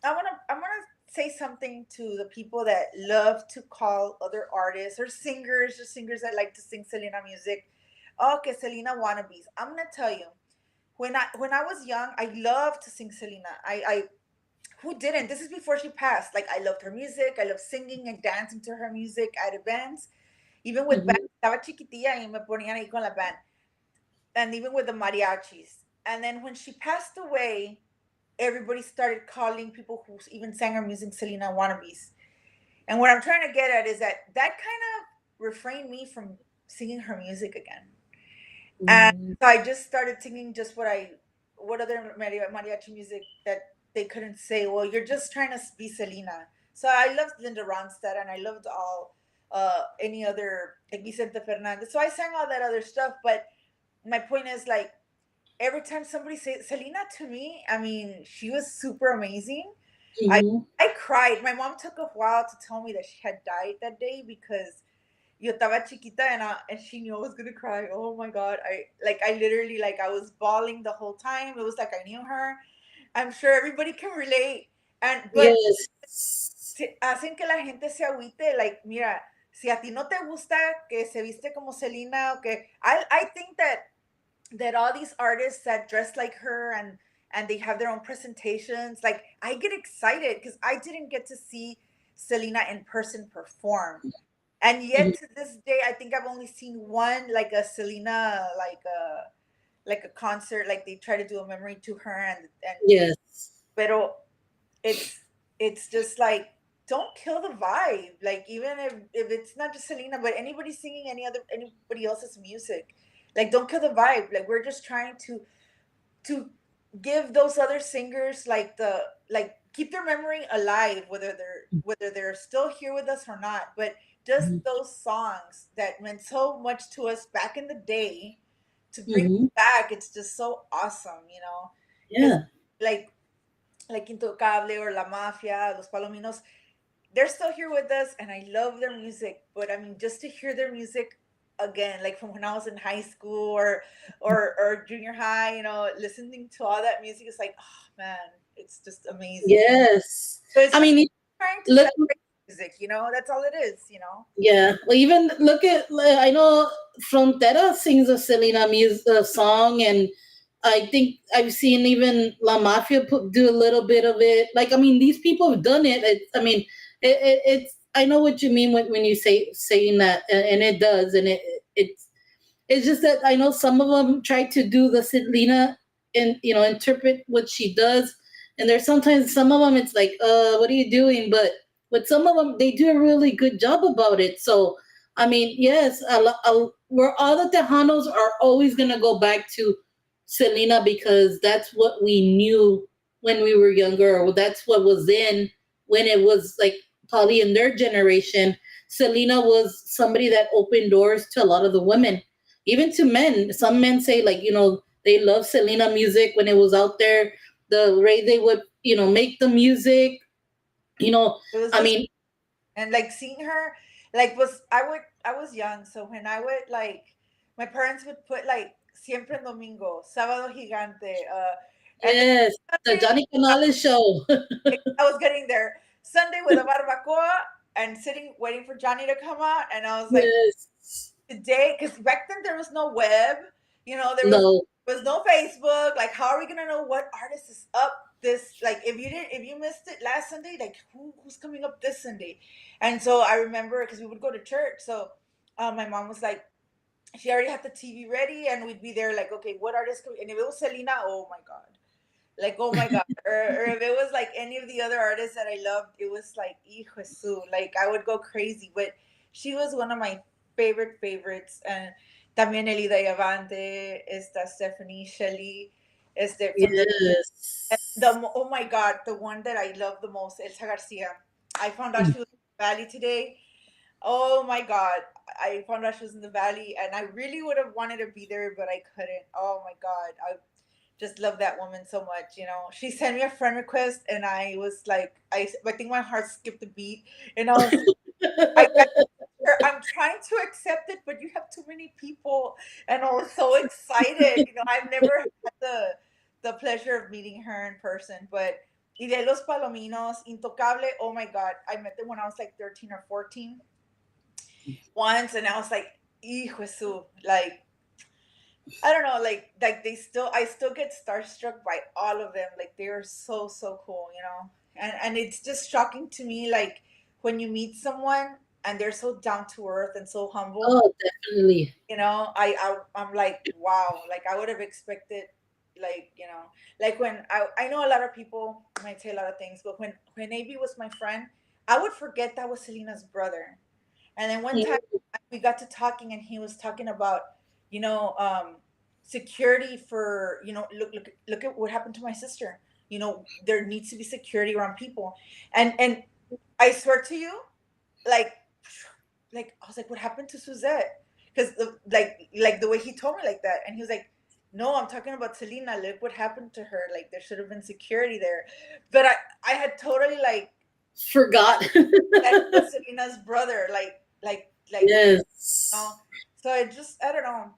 Speaker 3: I wanna say something to the people that love to call other artists or singers or singers that like to sing Selena music. Okay, Selena wannabes. I'm gonna tell you, when I was young, I loved to sing Selena. I who didn't? This is before she passed. Like I loved her music. I loved singing and dancing to her music at events, even with band.
Speaker 2: Mhm.
Speaker 3: Estaba chiquitilla y me ponían ahí con la band, and even with the mariachis. And then when she passed away, everybody started calling people who even sang her music Selena wannabes. And what I'm trying to get at is that kind of refrained me from singing her music again. And
Speaker 2: Mhm.
Speaker 3: so I just started singing just what other mariachi music that they couldn't say. Well, you're just trying to be Selena. So I loved Linda Ronstadt and I loved all any other like Vicente Fernandez. So I sang all that other stuff. But my point is like every time somebody says Selena to me, I mean, she was super amazing. I
Speaker 2: Mhm.
Speaker 3: I cried. My mom took a while to tell me that she had died that day because yo estaba chiquita and she knew I was gonna cry. Oh my god! I literally like I was bawling the whole time. It was like I knew her. I'm sure everybody can relate. But
Speaker 2: Yes.
Speaker 3: hacen que la gente se agüite. Like mira, si a ti no te gusta que se viste como Selena, o que I think that all these artists that dress like her and they have their own presentations, like I get excited because I didn't get to see Selena in person perform, and
Speaker 2: Mhm.
Speaker 3: yet to this day I think I've only seen one, like a Selena, like a concert, like they try to do a memory to her, and
Speaker 2: Yes.
Speaker 3: pero it's it's just like don't kill the vibe, like even if it's not just Selena but anybody singing anybody else's music, like don't kill the vibe. Like we're just trying to give those other singers like keep their memory alive, whether they're still here with us or not. But just
Speaker 2: Mhm.
Speaker 3: those songs that meant so much to us back in the day, to bring
Speaker 2: Mhm.
Speaker 3: back, it's just so awesome, you know, because
Speaker 2: Yeah.
Speaker 3: like Intocable or La Mafia, Los Palominos, they're still here with us, and I love their music. But I mean, just to hear their music again, like from when I was in high school or junior high, you know, listening to all that music is like, oh man, it's just amazing.
Speaker 2: Yes.
Speaker 3: So it's
Speaker 2: I
Speaker 3: just
Speaker 2: mean,
Speaker 3: trying to
Speaker 2: look.
Speaker 3: celebrate music, you know, that's all it is, you know.
Speaker 2: Yeah. Well, even look at. I know Frontera sings a Selena music song, and I think I've seen even La Mafia do a little bit of it. Like, I mean, these people have done it. I mean, it's. I know what you mean when you saying that, and it does, and it's just that I know some of them try to do the Selena and interpret what she does, and there's sometimes some of them it's like, what are you doing? But with some of them, they do a really good job about it. So I mean, yes, we're all the Tejanos are always gonna go back to Selena because that's what we knew when we were younger, or that's what was in when it was like probably in their generation. Selena was somebody that opened doors to a lot of the women, even to men. Some men say like they love Selena music when it was out there, the way they would make the music. You know,
Speaker 3: It was
Speaker 2: I
Speaker 3: just,
Speaker 2: mean,
Speaker 3: and like seeing her, like I was young, so when I would like, my parents would put like Siempre en Domingo, Sábado Gigante, and then
Speaker 2: yes, the
Speaker 3: Sunday,
Speaker 2: Johnny Canales show.
Speaker 3: I was getting there Sunday with a barbacoa and sitting waiting for Johnny to come out, and I was like,
Speaker 2: Yes,
Speaker 3: today, because back then there was no web, you know,
Speaker 2: no,
Speaker 3: there was no Facebook. Like, how are we gonna know what artist is up this? Like, if you missed it last Sunday, like who's coming up this Sunday? And so I remember because we would go to church, so my mom was like, she already had the TV ready, and we'd be there like, okay, what artist? And if it was Selena, oh my god, like oh my god, or if it was like any of the other artists that I loved, it was like hijo de su, like I would go crazy. But she was one of my favorites, and también Elida Yavante, esta Stephanie Shelley, este from
Speaker 2: yes.
Speaker 3: oh my god, the one that I love the most, Elsa Garcia. I found out she was in the Valley today. Oh my god, I found out she was in the Valley, and I really would have wanted to be there, but I couldn't. Oh my god, I just love that woman so much. You know, she sent me a friend request, and I was like, I think my heart skipped a beat, and I was, I'm trying to accept it, but you have too many people, and I was so excited. You know, I've never had the pleasure of meeting her in person, but y de los Palominos, Intocable. Oh my god, I met them when I was like 13 or 14 once, and I was like, hijo de su, like I don't know, like they still, I still get starstruck by all of them. Like they are so cool, you know. And it's just shocking to me, like when you meet someone and they're so down to earth and so humble.
Speaker 2: Oh, definitely.
Speaker 3: You know, I'm like, wow, like I would have expected, like you know, like when I know a lot of people might say a lot of things, but when AB was my friend, I would forget that was Selena's brother. And then one time we got to talking, and he was talking about, you know, security for, you know, look at what happened to my sister. You know, there needs to be security around people, and I swear to you, like, I was like, what happened to Suzette? Because like the way he told me like that, and he was like, no, I'm talking about Selena. Look what happened to her. Like there should have been security there, but I had totally like
Speaker 2: Forgot.
Speaker 3: that was Selena's brother. Like you know?
Speaker 2: Yes.
Speaker 3: So I don't know.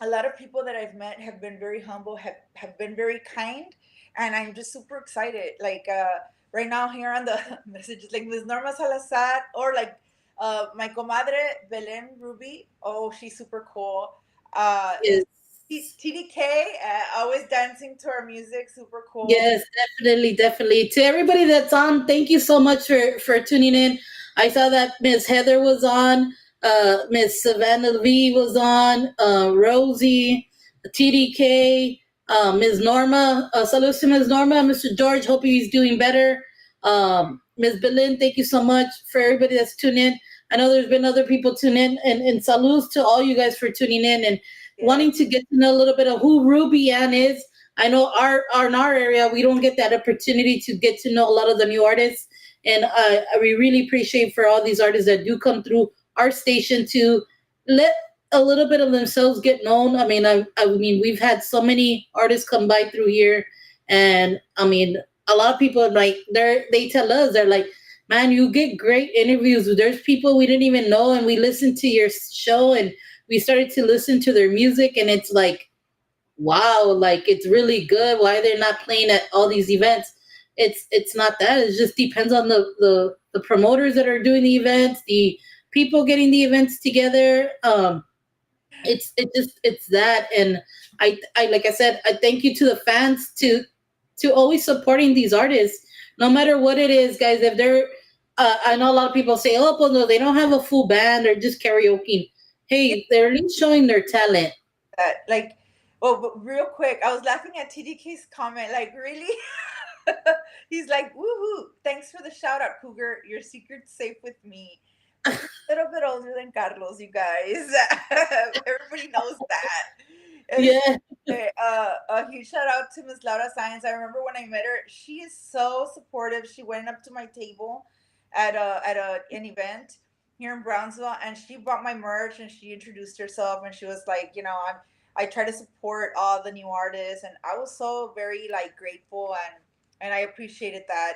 Speaker 3: A lot of people that I've met have been very humble, have been very kind, and I'm just super excited. Like right now here on the messages, like Ms. Norma Salazar, or like my comadre Belen Ruby. Oh, she's super cool. Is
Speaker 2: Yes.
Speaker 3: TDK always dancing to our music, super cool.
Speaker 2: Yes, definitely, definitely. To everybody that's on, thank you so much for tuning in. I saw that Miss Heather was on, Miss Savannah V was on, Rosie, TDK, Ms. Norma. Salutes to Ms. Norma, Mr. George. Hope he's doing better. Ms. Belin, thank you so much for everybody that's tuned in. I know there's been other people tune in, and salutes to all you guys for tuning in and
Speaker 3: Yeah.
Speaker 2: wanting to get to know a little bit of who Ruby Ann is. I know in our area we don't get that opportunity to get to know a lot of the new artists, and we really appreciate for all these artists that do come through our station to let a little bit of themselves get known. I mean, we've had so many artists come by through here, and I mean, a lot of people like they tell us they're like, man, you get great interviews. There's people we didn't even know, and we listened to your show, and we started to listen to their music, and it's like, wow, like it's really good. Why they're not playing at all these events? It's not that. It just depends on the promoters that are doing the events, the people getting the events together. It's that, and I like I said, I thank you to the fans to always supporting these artists, no matter what it is, guys. If they're I know a lot of people say, oh, well, no, they don't have a full band or just karaoke. Hey, they're at least showing their talent.
Speaker 3: That like, oh, but real quick, I was laughing at TDK's comment. Like, really? He's like, woohoo! Thanks for the shout out, Cougar. Your secret's safe with me. A little bit older than Carlos, you guys. Everybody knows that. And
Speaker 2: Yeah.
Speaker 3: a huge shout out to Miss Laura Science. I remember when I met her, she is so supportive. She went up to my table an event here in Brownsville, and she bought my merch and she introduced herself, and she was like, I try to support all the new artists, and I was so very like grateful, and I appreciated that.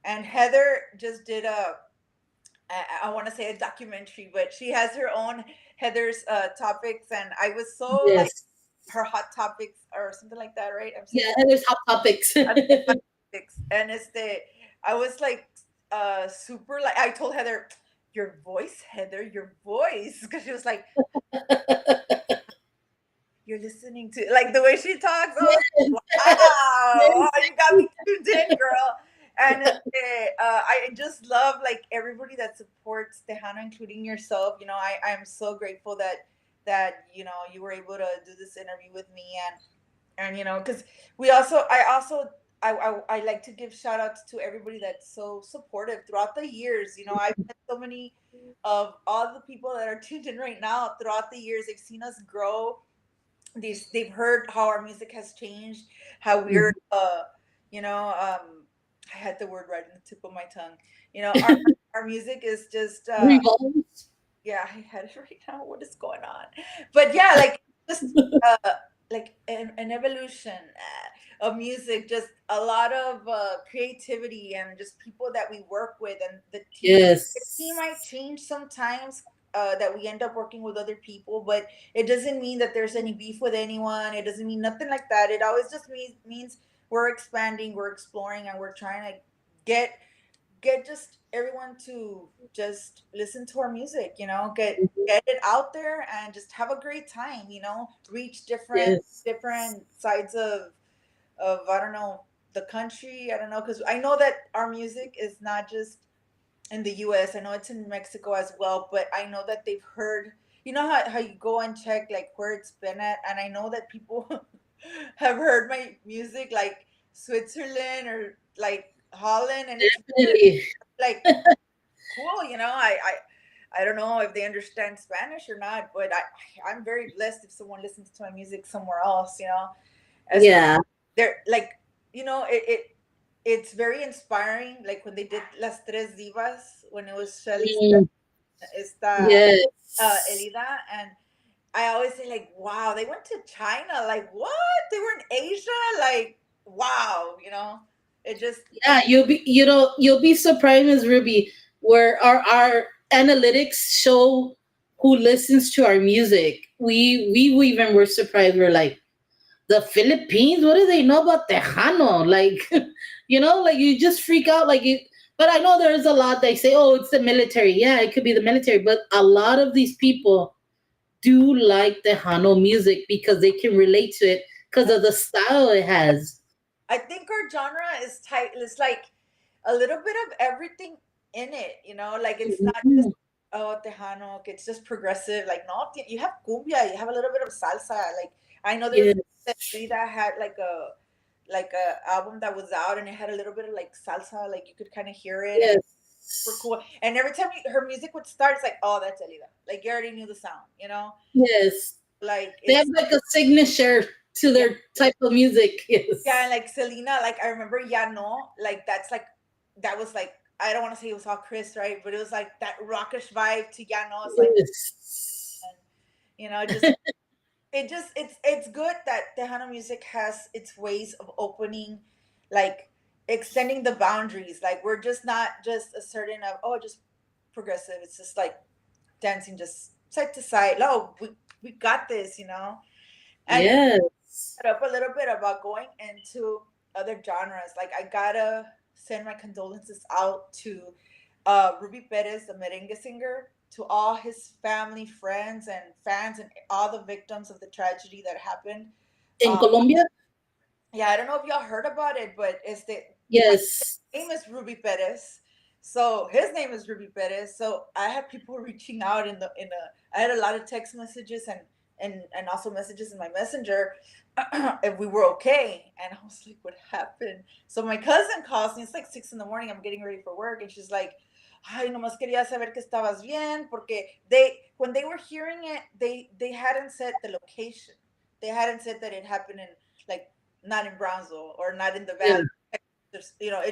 Speaker 3: And Heather just did I want to say a documentary, but she has her own Heather's topics, and I was so like
Speaker 2: Yes.
Speaker 3: her hot topics or something like that, right? I'm saying
Speaker 2: Yeah, and there's hot topics.
Speaker 3: hot topics, and I was like super like I told Heather, your voice, Heather, your voice, because she was like, you're listening to like the way she talks. Oh, wow, you got me tuned in, girl. And I just love like everybody that supports Tejano, including yourself. I'm so grateful that you were able to do this interview with me, and because I like to give shout outs to everybody that's so supportive throughout the years. I've met so many of all the people that are tuned in right now throughout the years. They've seen us grow. They've heard how our music has changed, how we're I had the word right on the tip of my tongue. Our music is just
Speaker 2: Revolves.
Speaker 3: yeah, I had it right now. What is going on? But yeah, like just like an evolution of music, just a lot of creativity, and just people that we work with, and the team
Speaker 2: Yes.
Speaker 3: might change sometimes. That we end up working with other people, but it doesn't mean that there's any beef with anyone. It doesn't mean nothing like that. It always just means we're expanding, we're exploring, and we're trying to get just everyone to just listen to our music, get it out there and just have a great time, reach
Speaker 2: Yes.
Speaker 3: different sides of I don't know, the country. I don't know, because I know that our music is not just in the US. I know it's in Mexico as well, but I know that they've heard, how you go and check like where it's been at, and I know that people have heard my music like Switzerland or like Holland, and it's
Speaker 2: Definitely.
Speaker 3: like cool. I don't know if they understand Spanish or not, but I'm very blessed if someone listens to my music somewhere else. As
Speaker 2: Yeah.
Speaker 3: they're like, it's very inspiring. Like when they did Las Tres Divas, when it was Shelly,
Speaker 2: Mm,
Speaker 3: esta
Speaker 2: yes.
Speaker 3: Elida, and I always say like, wow, they went to China. Like what? They were in Asia. Like wow, it just
Speaker 2: Yeah, you'll be surprised, Ms. Ruby, where our analytics show who listens to our music. We even were surprised. We're like, the Philippines, what do they know about Tejano? Like, like you just freak out. Like it, but I know there's a lot they say, oh, it's the military. Yeah, it could be the military, but a lot of these people do like Tejano music because they can relate to it because of the style it has.
Speaker 3: I think our genre is tight. It's like a little bit of everything in it, like it's not just
Speaker 2: Mhm.
Speaker 3: Tejano, it's just progressive. Like no, you have cumbia, you have a little bit of salsa. Like I know there's that
Speaker 2: Yes.
Speaker 3: that had like a album that was out, and it had a little bit of like salsa, like you could kind of hear it, and super
Speaker 2: Yes.
Speaker 3: cool. And every time her music would start, it's like, oh, that's Elida. Like you already knew the sound.
Speaker 2: Yes.
Speaker 3: Like
Speaker 2: They have
Speaker 3: it's
Speaker 2: like a signature. to their type of music. Yes.
Speaker 3: Yeah, and like Selena, like I remember Ya No, like that's like that was like I don't want to say it was all Chris, right? But it was like that rockish vibe to Ya No. It's like
Speaker 2: Yes.
Speaker 3: you know, it's good that Tejano music has its ways of opening, like extending the boundaries. Like we're just not just a certain of just progressive. It's just like dancing just side to side. Oh, we got this, you know. And
Speaker 2: Yes.
Speaker 3: up a little bit about going into other genres. Like I gotta send my condolences out to Ruby Perez, the merengue singer, to all his family, friends, and fans, and all the victims of the tragedy that happened.
Speaker 2: In
Speaker 3: Um,
Speaker 2: Colombia?
Speaker 3: yeah, I don't know if y'all heard about it, but it's the my
Speaker 2: Yes.
Speaker 3: name is Ruby Perez. So his name is Ruby Perez. So I had people reaching out I had a lot of text messages and also messages in my messenger if we were okay. And I was like, what happened? So my cousin calls me, it's like 6 in the morning, I'm getting ready for work, and she's like, ay, nomás quería saber que estabas bien, porque when they were hearing it, they hadn't said the location. They hadn't said that it happened in like not in Brownsville or not in the
Speaker 2: Yeah.
Speaker 3: valley. You know,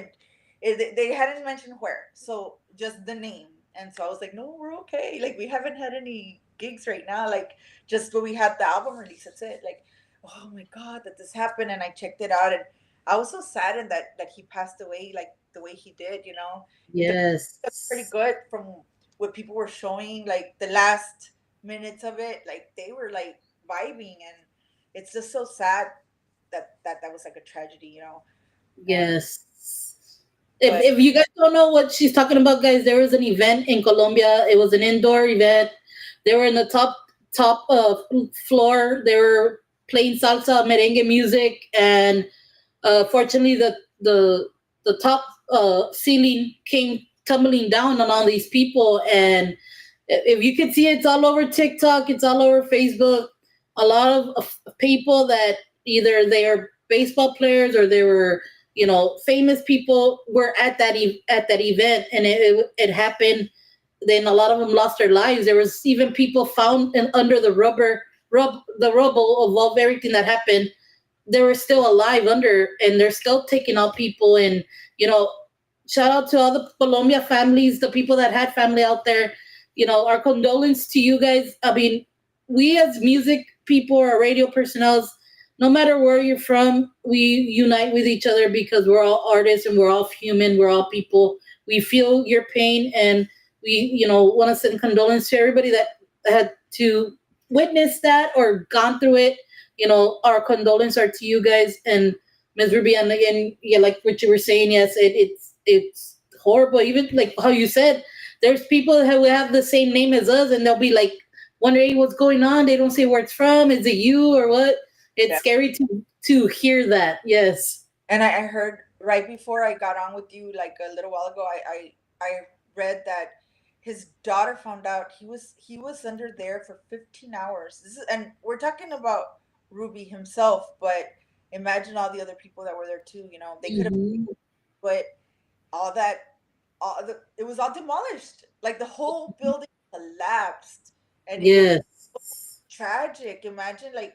Speaker 3: they hadn't mentioned where, so just the name. And so I was like, no, we're okay. Like we haven't had any gigs right now. Like just when we had the album release, that's it. Like, oh my god, that this happened. And I checked it out, and I was so saddened that he passed away like the way he did. You know,
Speaker 2: Yes.
Speaker 3: pretty good from what people were showing. Like the last minutes of it, like they were like vibing, and it's just so sad that was like a tragedy. You know, and
Speaker 2: Yes. If you guys don't know what she's talking about, guys, there was an event in Colombia. It was an indoor event. They were in the top floor. They were playing salsa merengue music, and fortunately, the top ceiling came tumbling down on all these people. And if you can see, it's all over TikTok. It's all over Facebook. A lot of people that either they are baseball players or they were famous people were at that event, and it happened. Then a lot of them lost their lives. There was even people found under the rubble of all everything that happened. They were still alive under, and they're still taking out people. And shout out to all the Colombia families, the people that had family out there. Our condolence to you guys. I mean, we as music people or radio personnel, no matter where you're from, we unite with each other because we're all artists and we're all human. We're all people. We feel your pain, and we, want to send condolence to everybody that had to witness that or gone through it. Our condolences are to you guys. And Ms. Ruby, and again, yeah, like what you were saying, yes, it's horrible. Even like how you said, there's people who have the same name as us, and they'll be like wondering what's going on. They don't say where it's from. Is it you or what? It's scary to hear that. Yes.
Speaker 3: And I heard right before I got on with you, like a little while ago, I read that his daughter found out he was under there for 15 hours. And we're talking about Ruby himself, but imagine all the other people that were there too. They could have, but it was all demolished. Like the whole building collapsed, and
Speaker 2: yes,
Speaker 3: it was tragic. Imagine like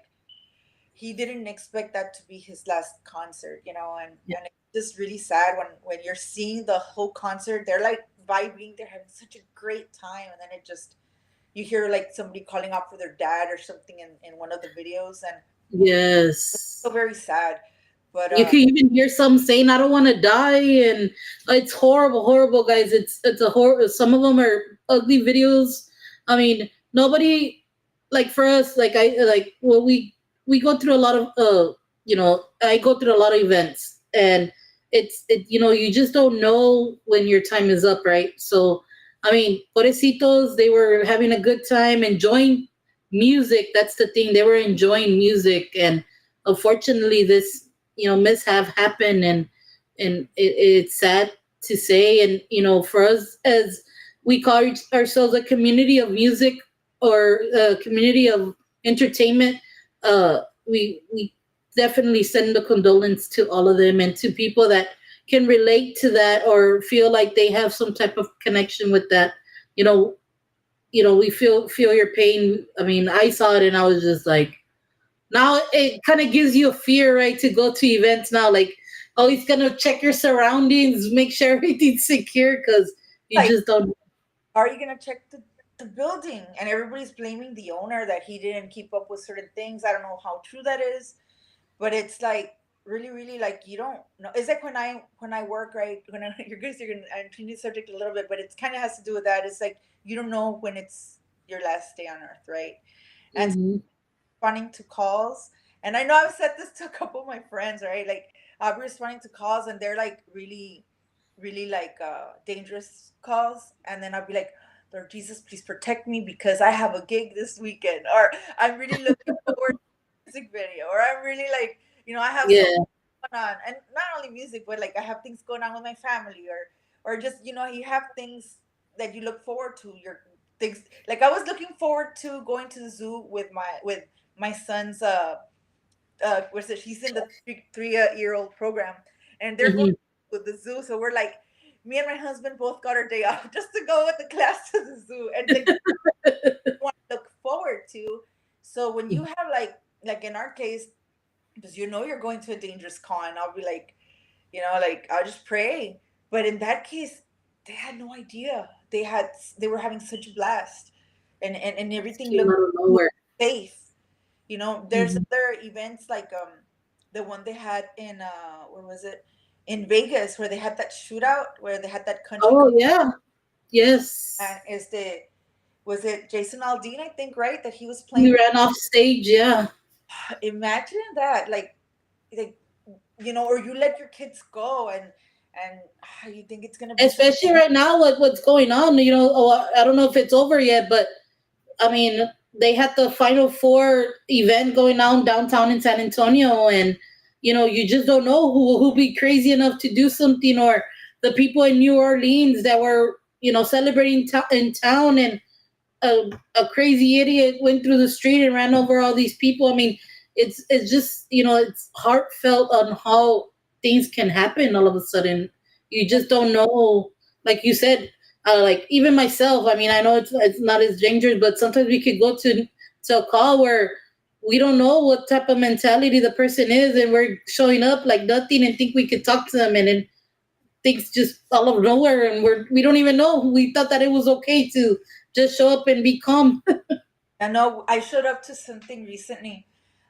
Speaker 3: he didn't expect that to be his last concert, and it's just really sad when you're seeing the whole concert. They're like vibing, they're having such a great time, and then you hear like somebody calling out for their dad or something in one of the videos, and
Speaker 2: yes,
Speaker 3: so very sad. But
Speaker 2: you can even hear some saying, "I don't want to die," and it's horrible, guys. It's a horror. Some of them are ugly videos. I mean, nobody like for us. Like we go through a lot of I go through a lot of events, and you just don't know when your time is up, right? So I mean, pobrecitos, they were having a good time, enjoying music. That's the thing. They were enjoying music, and unfortunately this mishap happened, and it's sad to say. And for us, as we call ourselves a community of music or a community of entertainment, we definitely send the condolence to all of them, and to people that can relate to that or feel like they have some type of connection with that. We feel your pain. I mean, I saw it and I was just like, now it kind of gives you a fear, right, to go to events now. Like, always gonna check your surroundings, make sure everything's secure, because you
Speaker 3: Like,
Speaker 2: just don't.
Speaker 3: are you gonna check the building? And everybody's blaming the owner that he didn't keep up with certain things. I don't know how true that is, but it's like really, really like you don't know. It's like when I work, right? When I, you're gonna I'm changing the subject a little bit, but it kind of has to do with that. It's like you don't know when it's your last day on earth, right? And
Speaker 2: Mhm.
Speaker 3: responding to calls. And I know I've said this to a couple of my friends, right? Like I'll be responding to calls and they're like really, really like dangerous calls. And then I'll be like, Lord Jesus, please protect me because I have a gig this weekend. Or I'm really looking forward to a music video. Or I'm really like, I have
Speaker 2: Yeah,
Speaker 3: so much going on. And not only music, but like I have things going on with my family or just, you have things that you look forward to. Your things like I was looking forward to going to the zoo with my son's what's it he's in the 3 year old program and they're going
Speaker 2: hmm,
Speaker 3: to the zoo, so we're like me and my husband both got our day off just to go with the class to the zoo and like want to look forward to. So when you have like in our case, because you're going to a dangerous con, I'll be like, like I'll just pray. But in that case, they had no idea. They were having such a blast, and everything
Speaker 2: came
Speaker 3: looked
Speaker 2: out of nowhere.
Speaker 3: safe. There's
Speaker 2: Mhm.
Speaker 3: other events like the one they had in where was it? In Vegas, where they had that shootout, where they had that country
Speaker 2: Oh yeah,
Speaker 3: and
Speaker 2: yes.
Speaker 3: is the was it Jason Aldean, I think, right? That he was
Speaker 2: He
Speaker 3: playing.
Speaker 2: ran off stage. Yeah,
Speaker 3: Imagine that, like or you let your kids go and you think it's gonna be so.
Speaker 2: especially right now, what's going on. I don't know if it's over yet, but I mean, they had the Final Four event going on downtown in San Antonio, and you just don't know who'll be crazy enough to do something, or the people in New Orleans that were celebrating in town, and a crazy idiot went through the street and ran over all these people. I mean, it's just it's heartfelt on how things can happen all of a sudden. You just don't know. Like you said, like even myself. I mean, I know it's not as dangerous, but sometimes we could go to a call where we don't know what type of mentality the person is, and we're showing up like nothing and think we could talk to them, and then things just all of nowhere, and we don't even know. We thought that it was okay to just show up and be calm.
Speaker 3: I know I showed up to something recently,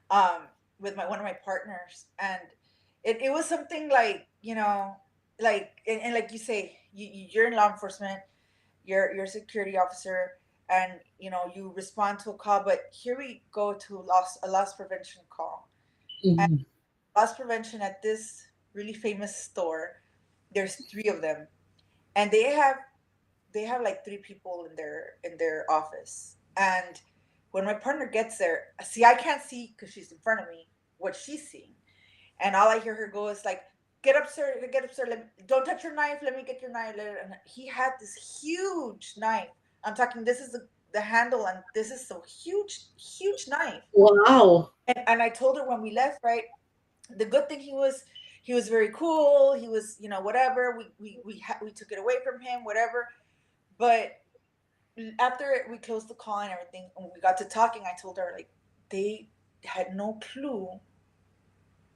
Speaker 3: um, with my one of my partners, and it was something like and like you say, you're in law enforcement, you're a security officer, and you respond to a call. But here we go to a loss prevention call, and
Speaker 2: Mhm.
Speaker 3: loss prevention at this really famous store. There's three of them, and they have like three people in their office. And when my partner gets there, see, I can't see because she's in front of me what she's seeing, and all I hear her go is like, "Get up, sir! Get up, sir! Don't touch your knife. Let me get your knife." And he had this huge knife. I'm talking. This is the handle, and this is a huge, huge knife.
Speaker 2: Wow.
Speaker 3: And I told her when we left, right? The good thing he was very cool. He was whatever. We took it away from him, whatever. But after we closed the call and everything, and we got to talking, I told her like they had no clue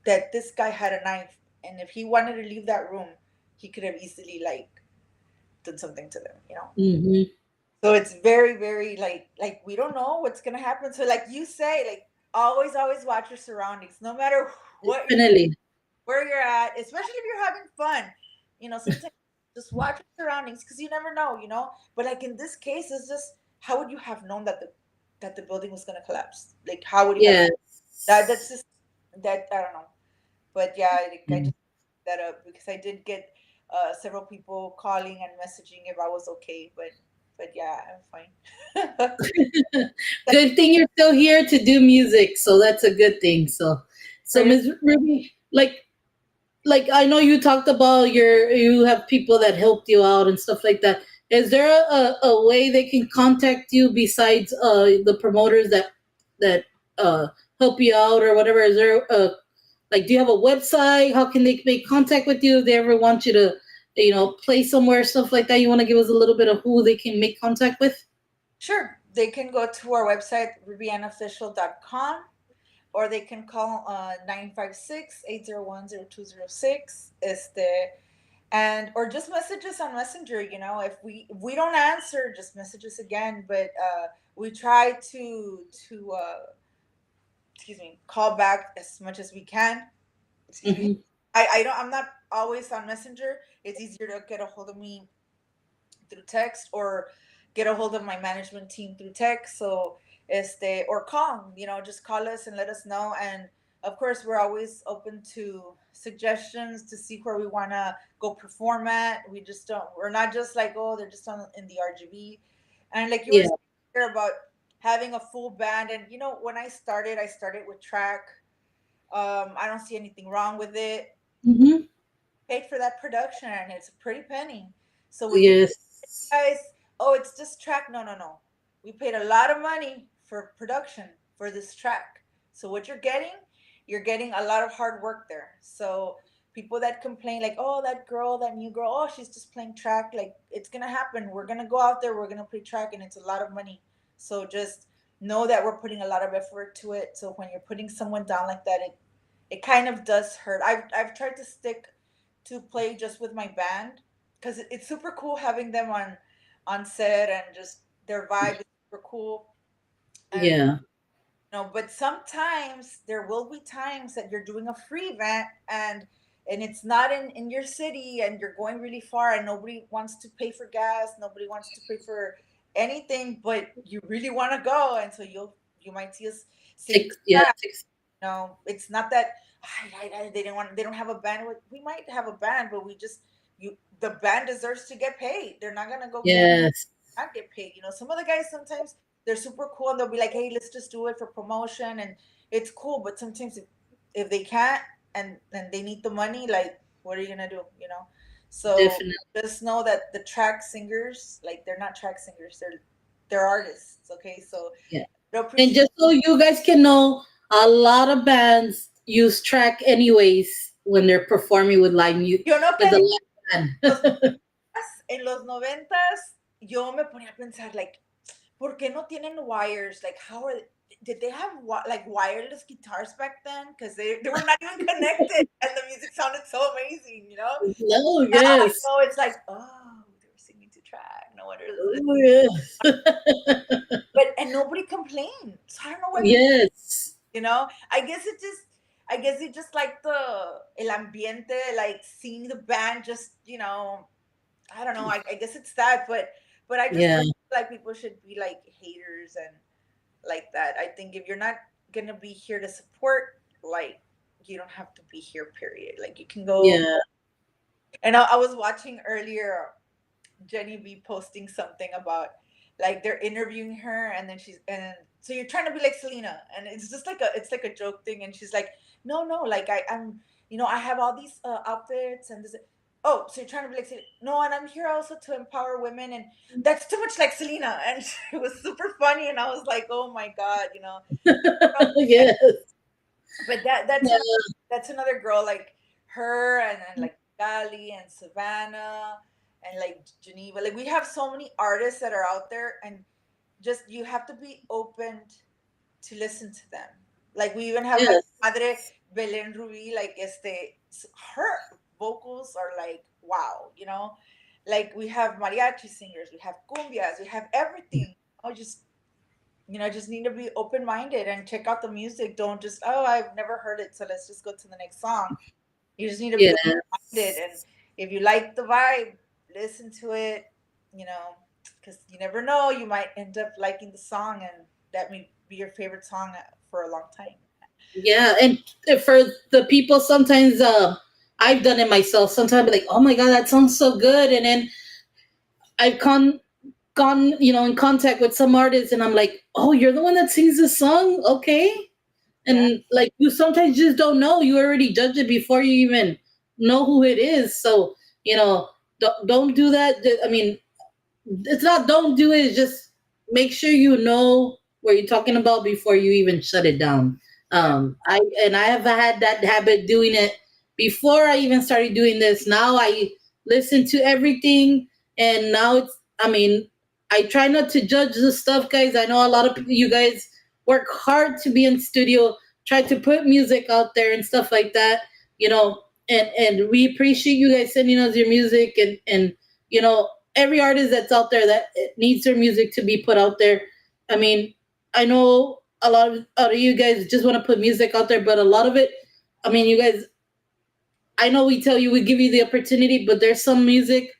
Speaker 3: that this guy had a knife, and if he wanted to leave that room, he could have easily like done something to them.
Speaker 2: Hmm.
Speaker 3: So it's very, very like we don't know what's gonna happen. So like you say, like always, always watch your surroundings, no matter what you're doing,
Speaker 2: Definitely.
Speaker 3: where you're at, especially if you're having fun. Sometimes just watch your surroundings because you never know. But like in this case, it's just how would you have known that the building was gonna collapse? Like how would you have that? That's
Speaker 2: Yes.
Speaker 3: just that I don't know. But yeah, I just that up because I did get several people calling and messaging if I was okay. But yeah, I'm fine.
Speaker 2: Good thing you're still here to do music, so that's a good thing. So
Speaker 3: Praise.
Speaker 2: Ms. Ruby, like I know you talked about you have people that helped you out and stuff like that. Is there a way they can contact you besides the promoters that uh help you out or whatever? Is there like, do you have a website? How can they make contact with you if they ever want you to play somewhere, stuff like that? You want to give us a little bit of who they can make contact with?
Speaker 3: Sure, they can go to our website rubyannofficial.com. or they can call 956-801-0206. And or just message us on Messenger. If we don't answer, just message us again. But we try to excuse me, call back as much as we can. Excuse me.
Speaker 2: Mhm.
Speaker 3: I'm not always on Messenger. It's easier to get a hold of me through text, or get a hold of my management team through text. So or call, just call us and let us know. And of course, we're always open to suggestions to see where we want to go perform at. We're not just like, oh, they're just in the RGB. And like you were
Speaker 2: Yeah.
Speaker 3: saying here about having a full band. And when I started with track. I don't see anything wrong with it.
Speaker 2: Hmm.
Speaker 3: Paid for that production, and it's a pretty penny. So when you
Speaker 2: Yes.
Speaker 3: guys, oh, it's just track. No, no, no. We paid a lot of money for production for this track. So what you're getting a lot of hard work there. So people that complain like, oh, that girl, that new girl, oh, she's just playing track. Like, it's gonna happen. We're gonna go out there. We're gonna play track, and it's a lot of money. So just know that we're putting a lot of effort to it. So when you're putting someone down like that, it kind of does hurt. I've tried to stick to play just with my band, because it's super cool having them on set, and just their vibe is super cool. And
Speaker 2: Yeah.
Speaker 3: but sometimes there will be times that you're doing a free event, and it's not in your city, and you're going really far, and nobody wants to pay for gas, nobody wants to pay for anything, but you really want to go, and so you might see us sitting.
Speaker 2: Six. Yeah. Six.
Speaker 3: No, it's not that they don't have a band. We might have a band, but the band deserves to get paid. They're not gonna go play
Speaker 2: Yes.
Speaker 3: not get paid. Some of the guys sometimes they're super cool, and they'll be like, "Hey, let's just do it for promotion," and it's cool. But sometimes if they can't, and they need the money, like, what are you gonna do? So
Speaker 2: Definitely.
Speaker 3: just know that the track singers, like, they're not track singers. They're artists. Okay, so
Speaker 2: Yeah.
Speaker 3: I
Speaker 2: And
Speaker 3: appreciate.
Speaker 2: just so you guys can know, a lot of bands use track anyways when they're performing with live music,
Speaker 3: Yo no
Speaker 2: with the
Speaker 3: quería
Speaker 2: live
Speaker 3: los
Speaker 2: band.
Speaker 3: en los noventas, yo me ponía a pensar, like, ¿por qué no tienen wires? Like, did they have like wireless guitars back then? Because they were not even connected, and the music sounded so amazing.
Speaker 2: No,
Speaker 3: Now I
Speaker 2: yes.
Speaker 3: know it's like, oh, they were singing to track. No wonder.
Speaker 2: Oh, yes.
Speaker 3: But nobody complained. So I don't know why people.
Speaker 2: Yes.
Speaker 3: I guess it just like the el ambiente, like seeing the band, just I don't know. I guess it's that, but I just
Speaker 2: Yeah.
Speaker 3: don't feel like people should be like haters and like that. I think if you're not gonna be here to support, like, you don't have to be here. Period. Like, you can go.
Speaker 2: Yeah.
Speaker 3: And I was watching earlier Jenny B posting something about, like, they're interviewing her, and then and so you're trying to be like Selena, and it's like a joke thing, and she's like, no, no, like, I have all these outfits, and this. Oh, so you're trying to be like Selena? No, and I'm here also to empower women, and that's too much like Selena, and it was super funny, and I was like, oh my god.
Speaker 2: Yes.
Speaker 3: But that's another girl, like her, and like Gali and Savannah and like Geneva. Like, we have so many artists that are out there, and just you have to be open to listen to them. Like, we even have like
Speaker 2: Yes.
Speaker 3: Madre Belen Rubi, like, her vocals are like, wow. Like, we have mariachi singers, we have cumbias, we have everything. I just need to be open minded and check out the music. Don't just, oh, I've never heard it, so let's just go to the next song. You just need to be
Speaker 2: Yes.
Speaker 3: open minded, and if you like the vibe, listen to it. You know, because you never know, you might end up liking the song, and that may be your favorite song for a long time.
Speaker 2: Yeah. And for the people, sometimes I've done it myself. Sometimes I'll be like, oh my God, that sounds so good. And then I've gone, in contact with some artists, and I'm like, oh, you're the one that sings this song? Okay.
Speaker 3: Yeah,
Speaker 2: And like, you sometimes just don't know. You already judge it before you even know who it is. So, don't do that. I mean, it's not don't do it. It's just make sure you know what you're talking about before you even shut it down.
Speaker 3: yeah,
Speaker 2: I have had that habit doing it before I even started doing this. Now I listen to everything, and now it's. I mean, I try not to judge the stuff, guys. I know a lot of you guys work hard to be in studio, try to put music out there and stuff like that. You know, and we appreciate you guys sending us your music, and you know, every artist that's out there that needs their music to be put out there. I mean, I know a lot of you guys just want to put music out there, but a lot of it, I mean, you guys, I know we tell you we give you the opportunity, but there's some music.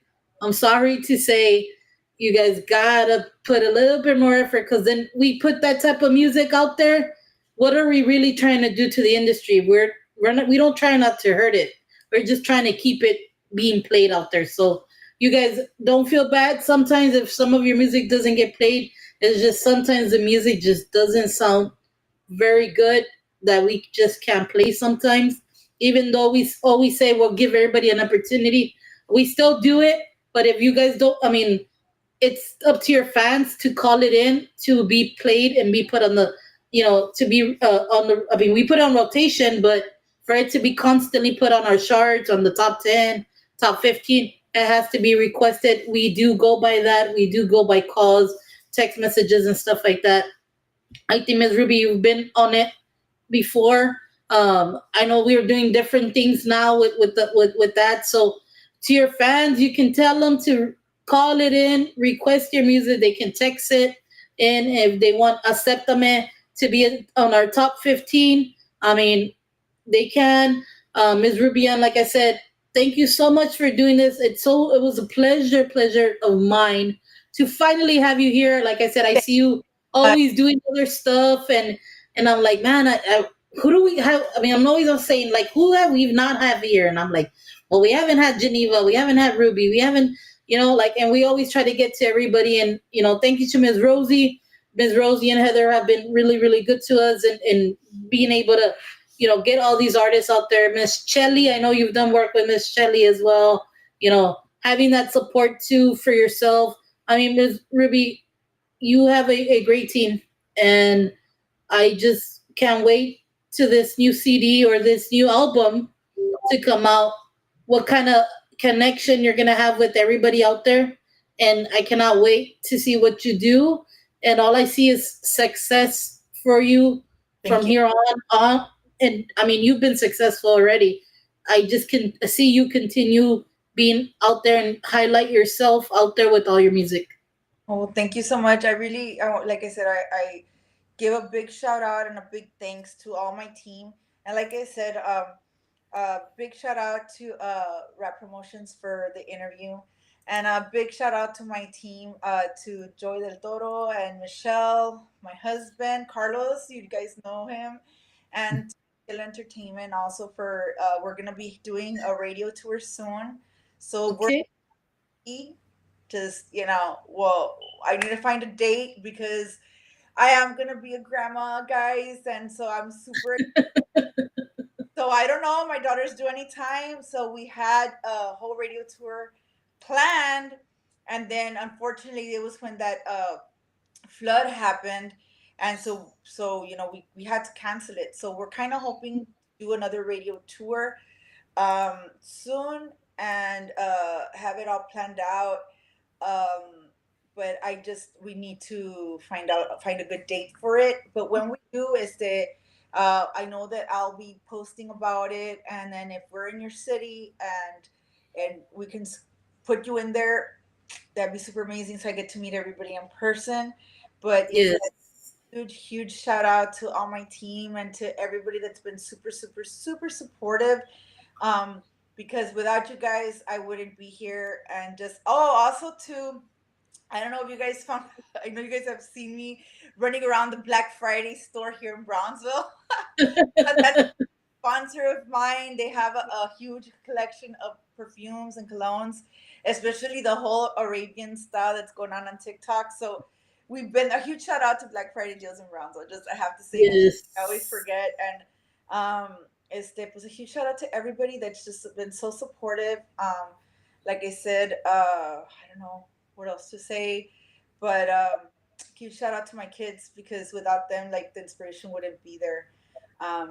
Speaker 2: I'm sorry to say, you guys gotta put a little bit more effort, because then we put that type of music out there. What are we really trying to do to the industry? We don't try not to hurt it. We're just trying to keep it being played out there. So you guys don't feel bad. Sometimes if some of your music doesn't get played, it's just sometimes the music just doesn't sound very good, that we just can't play sometimes. Even though we always say we'll give everybody an opportunity, we still do it. But if you guys don't, I mean, it's up to your fans to call it in to be played and be put on the, to be on the. I mean, we put it on rotation, but for it to be constantly put on our charts, on the top 10, top 15, it has to be requested. We do go by that. We do go by calls, text messages, and stuff like that. I think Ms. Ruby, you've been on it before. I know we are doing different things now with that. So to your fans, you can tell them to call it in, request your music. They can text it in if they want Acéptame to be on our top 15. I mean, they can. Ms. Rubian, like I said, thank you so much for doing this. It was a pleasure of mine to finally have you here. Like I said, I see you always doing other stuff, and I'm like, man, who do we have? I mean, I'm always saying, like, who have we not have here? And I'm like, well, we haven't had Geneva, we haven't had Ruby, we haven't, like, and we always try to get to everybody. And thank you to Ms. Rosie and Heather have been really, really good to us, and being able to get all these artists out there. Miss Shelly, I know you've done work with Miss Shelly as well. Having that support too for yourself. I mean, Ms. Ruby, you have a great team, and I just can't wait to this new CD or this new album to come out. What kind of connection you're gonna have with everybody out there, and I cannot wait to see what you do. And all I see is success for you from here on. And I mean, you've been successful already. I just can see you continue being out there and highlight yourself out there with all your music.
Speaker 3: Oh, thank you so much. I really, like I said, I give a big shout out and a big thanks to all my team. And like I said, big shout out to Rap Promotions for the interview. And a big shout out to my team, to Joy del Toro and Michelle, my husband, Carlos, you guys know him, and to Hill Entertainment also for, we're going to be doing a radio tour soon. So we're
Speaker 2: Okay.
Speaker 3: just, well, I need to find a date because I am going to be a grandma, guys. And so I'm super. So I don't know. My daughter's due anytime. So we had a whole radio tour planned. And then unfortunately, it was when that flood happened. And so we had to cancel it. So we're kind of hoping to do another radio tour soon, and have it all planned out. But we need to find a good date for it. But when we do, is that I know that I'll be posting about it, and then if we're in your city and we can put you in there, that'd be super amazing. So I get to meet everybody in person. But
Speaker 2: Yes.
Speaker 3: huge shout out to all my team and to everybody that's been super, super, super supportive. Because without you guys, I wouldn't be here. And also to, I don't know if you guys found, I know you guys have seen me running around the Black Friday store here in Brownsville. That's a sponsor of mine. They have a huge collection of perfumes and colognes, especially the whole Arabian style that's going on TikTok. So we've been, a huge shout out to Black Friday deals in Brownsville. I have to say,
Speaker 2: Yes.
Speaker 3: I always forget. And it was a huge shout out to everybody that's just been so supportive. Like I said, I don't know what else to say, but huge shout out to my kids, because without them, like, the inspiration wouldn't be there.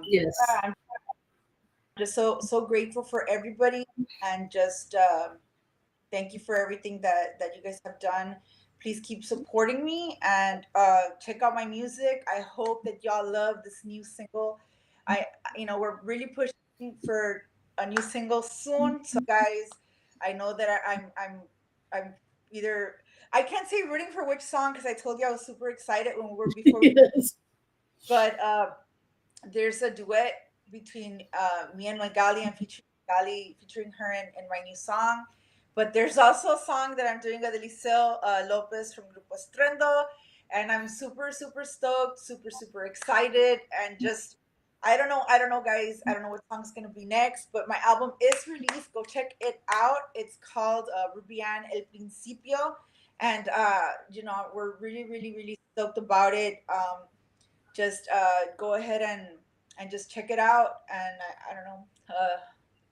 Speaker 2: Yes.
Speaker 3: I'm just so grateful for everybody, and just thank you for everything that you guys have done. Please keep supporting me, and check out my music. I hope that y'all love this new single. we're really pushing for a new single soon. So guys, I know that I'm either, I can't say rooting for which song because I told you I was super excited when we were before.
Speaker 2: Yes.
Speaker 3: But there's a duet between me and Magali and featuring her in my new song. But there's also a song that I'm doing with Eliseo Lopez from Grupo Estruendo, and I'm super stoked, super excited, and just I don't know, guys. I don't know what song's gonna be next, but my album is released. Go check it out. It's called Rubian El Principio, and we're really stoked about it. Just go ahead and just check it out, and I don't know,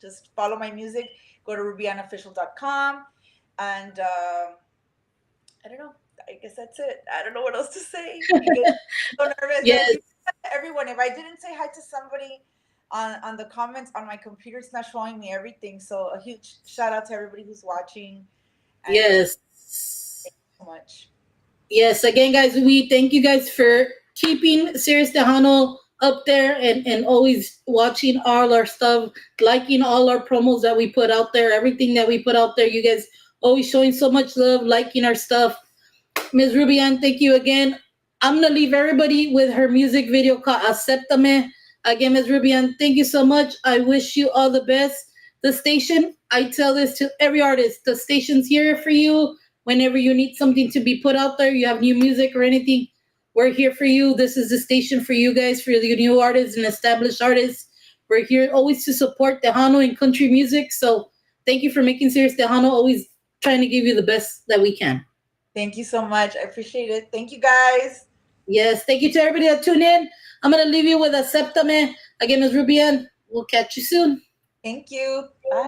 Speaker 3: just follow my music. Go to rubianofficial.com, and I don't know. I guess that's it. I don't know what else to say. I'm so nervous.
Speaker 2: Yes.
Speaker 3: Everyone, if I didn't say hi to somebody on the comments on my computer, it's not showing me everything. So a huge shout out to everybody who's watching. And
Speaker 2: Yes.
Speaker 3: thank you so much.
Speaker 2: Yes. Again, guys, we thank you guys for keeping Serious Tejano up there and always watching all our stuff, liking all our promos that we put out there, everything that we put out there. You guys always showing so much love, liking our stuff. Ms. Rubian, thank you again. I'm going to leave everybody with her music video called Acéptame. Again, Ms. Rubian, thank you so much. I wish you all the best. The station, I tell this to every artist, the station's here for you. Whenever you need something to be put out there, you have new music or anything, we're here for you. This is the station for you guys, for the new artists and established artists. We're here always to support Tejano and country music. So thank you for making Serious Tejano, always trying to give you the best that we can.
Speaker 3: Thank you so much. I appreciate it. Thank you, guys.
Speaker 2: Yes, thank you to everybody that tuned in. I'm going to leave you with Acéptame. Again, Ms. Rubian, we'll catch you soon.
Speaker 3: Thank you. Bye.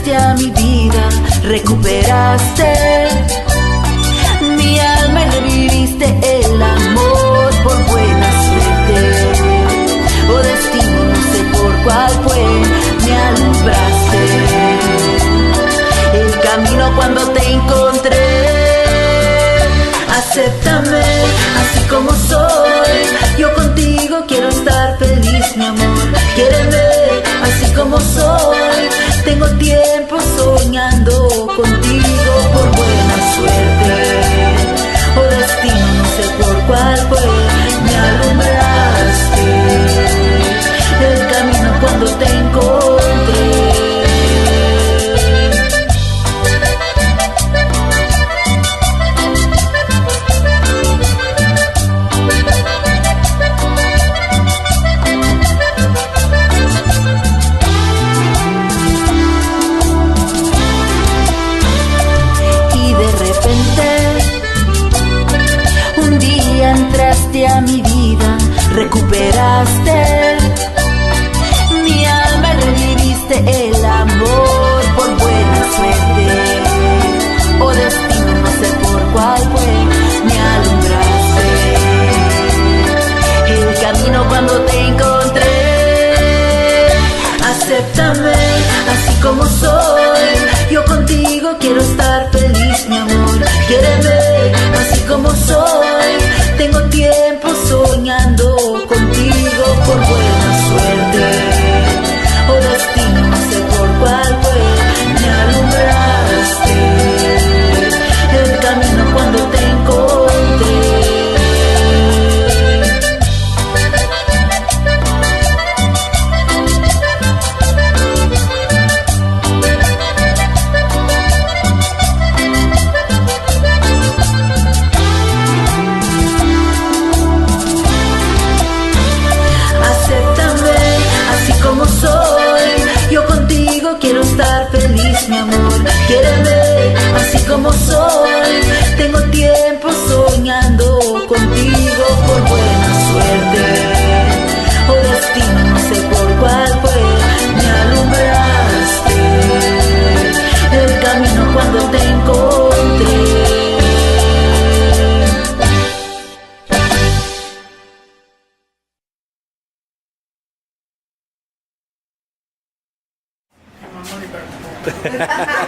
Speaker 1: A mi vida, recuperaste mi alma y reviviste el amor por buena suerte o destino, no sé por cuál fue, me alumbraste el camino cuando te encontré. Acéptame así como soy, yo contigo quiero estar feliz, mi amor, quiéreme así como soy. Tengo tiempo soñando contigo por buena suerte o destino, no sé por cuál fue, me alumbraste el camino cuando te encontré. Entraste a mi vida, recuperaste mi alma y reviviste el amor por buena suerte o destino, no sé por cuál fue, me alumbraste el camino cuando te encontré. Acéptame así como soy, yo contigo quiero estar feliz, mi amor, quiéreme así como soy. Tengo tiempo soñando contigo por buena suerte o destino, no sé por cuál fue, me alumbraste el camino cuando te encontré. Quiero estar feliz, mi amor, quiéreme así como soy. Tengo tiempo soñando
Speaker 3: purple.